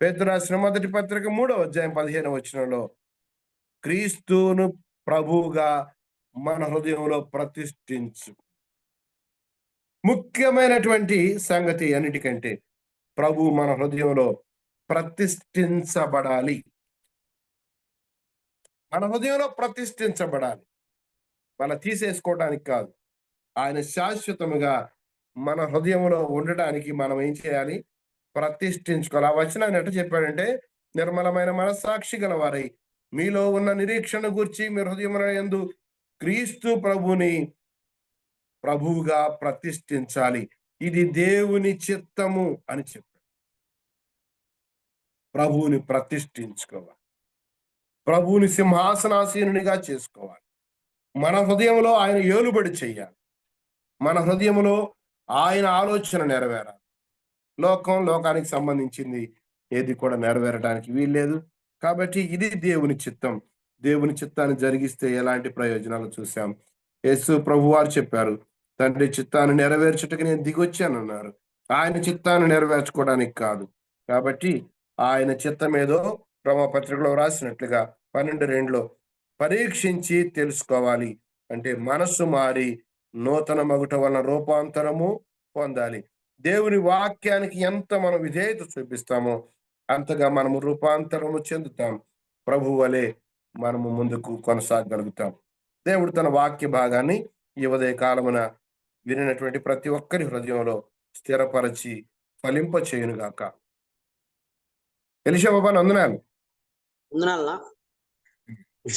పేతురు రాసిన మొదటి పత్రిక 3వ అధ్యాయం 15వ వచనంలో, క్రీస్తును ప్రభువుగా మన హృదయంలో ప్రతిష్ఠించు. ముఖ్యమైనటువంటి సంగతి అన్నిటికంటే ప్రభు మన హృదయంలో ప్రతిష్ఠించబడాలి. మన హృదయంలో ప్రతిష్ఠించబడాలి, మన తీసేసుకోవడానికి కాదు. ఆయన శాశ్వతముగా మన హృదయంలో ఉండడానికి మనం ఏం చేయాలి? ప్రతిష్ఠించుకోవాలి. ఆ వచనాన్ని ఎట్లా చెప్పాడంటే, నిర్మలమైన మనస్సాక్షి గల వారై మీలో ఉన్న నిరీక్షణ గురించి మీ హృదయముల యందు క్రీస్తు ప్రభుని ప్రభువుగా ప్రతిష్ఠించాలి. ఇది దేవుని చిత్తము అని చెప్పాడు. ప్రభువుని ప్రతిష్ఠించుకోవాలి, ప్రభువుని సింహాసనాసీనునిగా చేసుకోవాలి. మన హృదయంలో ఆయన ఏలుబడి చెయ్యాలి, మన హృదయంలో ఆయన ఆలోచన నెరవేరాలి. లోకానికి సంబంధించింది ఏది కూడా నెరవేరడానికి వీల్లేదు. కాబట్టి ఇది దేవుని చిత్తం. దేవుని చిత్తాన్ని జరిగిస్తే ఎలాంటి ప్రయోజనాలు చూసాం. యేసు ప్రభువారు చెప్పారు, తండ్రి చిత్తాన్ని నెరవేర్చుటకు నేను దిగొచ్చానన్నారు. ఆయన చిత్తాన్ని నెరవేర్చుకోవడానికి కాదు. కాబట్టి ఆయన చిత్తం ఏదో రోమాపత్రికలో రాసినట్లుగా 12:2 పరీక్షించి తెలుసుకోవాలి. అంటే మనస్సు మారి నూతన మగుట వలన రూపాంతరము పొందాలి. దేవుని వాక్యానికి ఎంత మనం విధేయత చూపిస్తామో అంతగా మనము రూపాంతరము చెందుతాం. ప్రభు వలె మనము ముందుకు కొనసాగలుగుతాం. దేవుడు తన వాక్య భాగాన్ని ఈ ఉదయ కాలమున వినినటువంటి ప్రతి ఒక్కరి హృదయంలో స్థిరపరచి ఫలింప చేయునుగాక. ఎలిషా బాబా వందనాలు. వందనాలనా.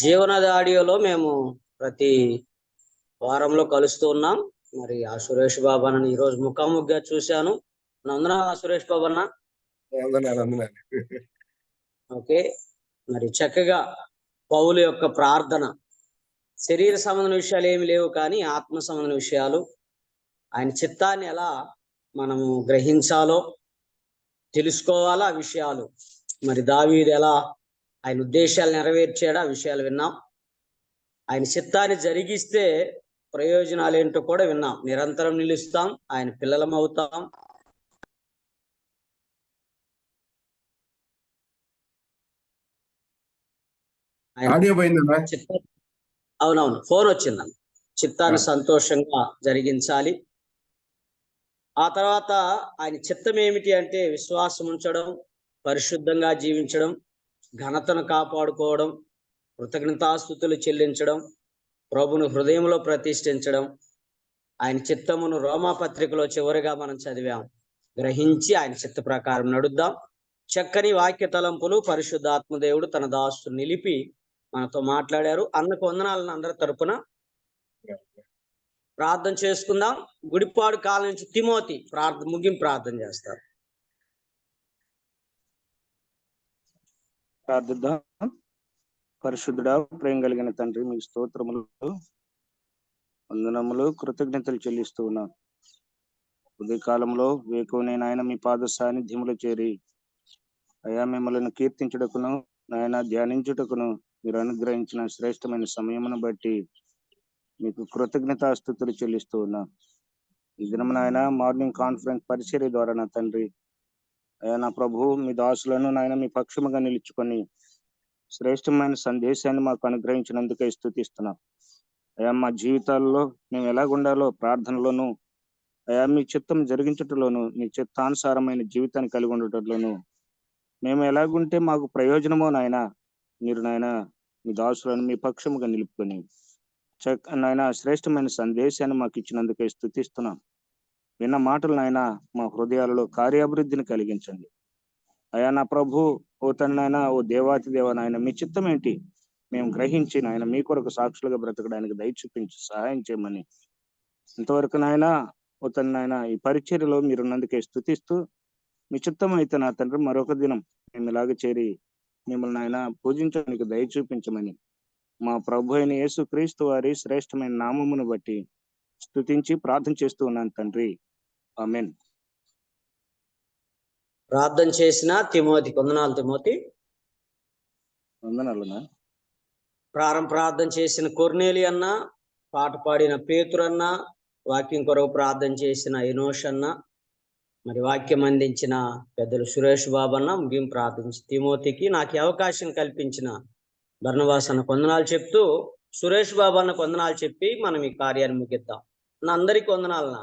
జీవనది ఆడియోలో మేము ప్రతి వారంలో కలుస్తూ ఉన్నాం. మరి ఆ సురేష్ బాబు అన్న ఈరోజు ముఖాముఖిగా చూశాను. వందనాలు సురేష్ బాబు అన్న. వందనాలు. ఓకే, మరి చక్కగా పౌలు యొక్క ప్రార్థన, శరీర సంబంధ విషయాలు ఏమి లేవు కానీ ఆత్మ సంబంధ విషయాలు, ఆయన చిత్తాన్ని ఎలా మనము గ్రహించాలో తెలుసుకోవాలా ఆ విషయాలు. మరి దావీదు ఎలా ఆయన ఉద్దేశాలు నెరవేర్చాడు ఆ విషయాలు విన్నాం. ఆయన చిత్తాన్ని జరిగిస్తే ప్రయోజనాలు ఏంటో కూడా విన్నాం. నిరంతరం నిలుస్తాం, ఆయన పిల్లలం అవుతాం. అవునవును, ఫోన్ వచ్చిందని. చిత్తాన్ని సంతోషంగా జరిగించాలి. ఆ తర్వాత ఆయన చిత్తం ఏమిటి అంటే విశ్వాసం ఉంచడం, పరిశుద్ధంగా జీవించడం, ఘనతను కాపాడుకోవడం, కృతజ్ఞతాస్తుతులు చెల్లించడం, ప్రభును హృదయంలో ప్రతిష్ఠించడం. ఆయన చిత్తమును రోమాపత్రికలో చివరిగా మనం చదివాం. గ్రహించి ఆయన చిత్త ప్రకారం నడుద్దాం. చక్కని వాక్య తలంపులు పరిశుద్ధాత్మదేవుడు తన దాసుని నిలిపి మనతో మాట్లాడారు. అన్నకు వందనాలను అందరి తరపున ప్రార్థన చేసుకుందాం. గుడిపాడు కాలం నుంచి తిమోతి ముగింపు ప్రార్థన చేస్తారు. ప్రార్థిద్దాం. పరిశుద్ధుడా, ప్రేమ కలిగిన తండ్రి, మీకు స్తోత్రములు, వందనములు, కృతజ్ఞతలు చెల్లిస్తూ ఉన్నాం. ఉదయ కాలంలో వేకువనే నాయన మీ పాద సాన్నిధ్యములో చేరి అయా మిమ్మల్ని కీర్తించుటకును నాయన ధ్యానించుటకును మీరు అనుగ్రహించిన శ్రేష్టమైన సమయమును బట్టి మీకు కృతజ్ఞతాస్తుతులు చెల్లిస్తూ ఉన్నాం. ఈ దినం నాయన మార్నింగ్ కాన్ఫరెన్స్ పరిచర్య ద్వారా నా తండ్రి అయా నా ప్రభు మీ దాసులను నాయన మీ పక్షముగా నిలుచుకొని శ్రేష్టమైన సందేశాన్ని మాకు అనుగ్రహించినందుకే స్తుతిస్తున్నాం. అయా మా జీవితాల్లో మేము ఎలాగుండాలో ప్రార్థనలోను, అయా మీ చిత్తం జరిగించటంలోను, మీ చిత్తానుసారమైన జీవితాన్ని కలిగి ఉండటంలోను మేము ఎలాగుంటే మాకు ప్రయోజనమో నాయన మీరు నాయన మీ దాసులను మీ పక్షముగా నిలుపుకొని నాయన శ్రేష్టమైన సందేశాన్ని మాకు ఇచ్చినందుకే స్తుతిస్తున్నాం. విన్న మాటలు నాయన మా హృదయాలలో కార్యాభివృద్ధిని కలిగించండి. అయా నా ప్రభు, ఓ తనైనా ఓ దేవాతి దేవ నాయన మీ చిత్తం ఏంటి మేము గ్రహించి నాయన మీ కొరకు సాక్షులుగా బ్రతకడానికి దయ చూపించి సహాయం చేయమని ఇంతవరకు నాయన ఓ తనైనా ఈ పరిచర్యలో మీరున్నందుకే స్తుతిస్తూ మీ చిత్తం అయితే నా తండ్రి మరొక దినం మేము ఇలాగ చేరి మిమ్మల్ని ఆయన పూజించడానికి దయ చూపించమని మా ప్రభు అయిన యేసు క్రీస్తు వారి శ్రేష్టమైన నామమును బట్టి స్తుతించి ప్రార్థన చేస్తూ ఉన్నాను తండ్రి, ఆమేన్. ప్రార్థన చేసిన తిమోతికి వందనాలు. తిమోతి వందనాలు. ప్రార్థన చేసిన కొర్నేలి అన్న, పాట పాడిన పేతురు అన్న, వాక్యం కొరకు ప్రార్థన చేసిన ఎనోష్ అన్న, మరి వాక్యం అందించిన పెద్దలు సురేష్ బాబు అన్న, ముగింపు ప్రార్థించి తిమోతికి నాకు అవకాశం కల్పించిన బర్నబాస్ అన్న వందనాలు చెప్తూ సురేష్ బాబు అన్న వందనాలు చెప్పి మనం ఈ కార్యాన్ని ముగిద్దాం. నా అందరికి వందనాలన్నా.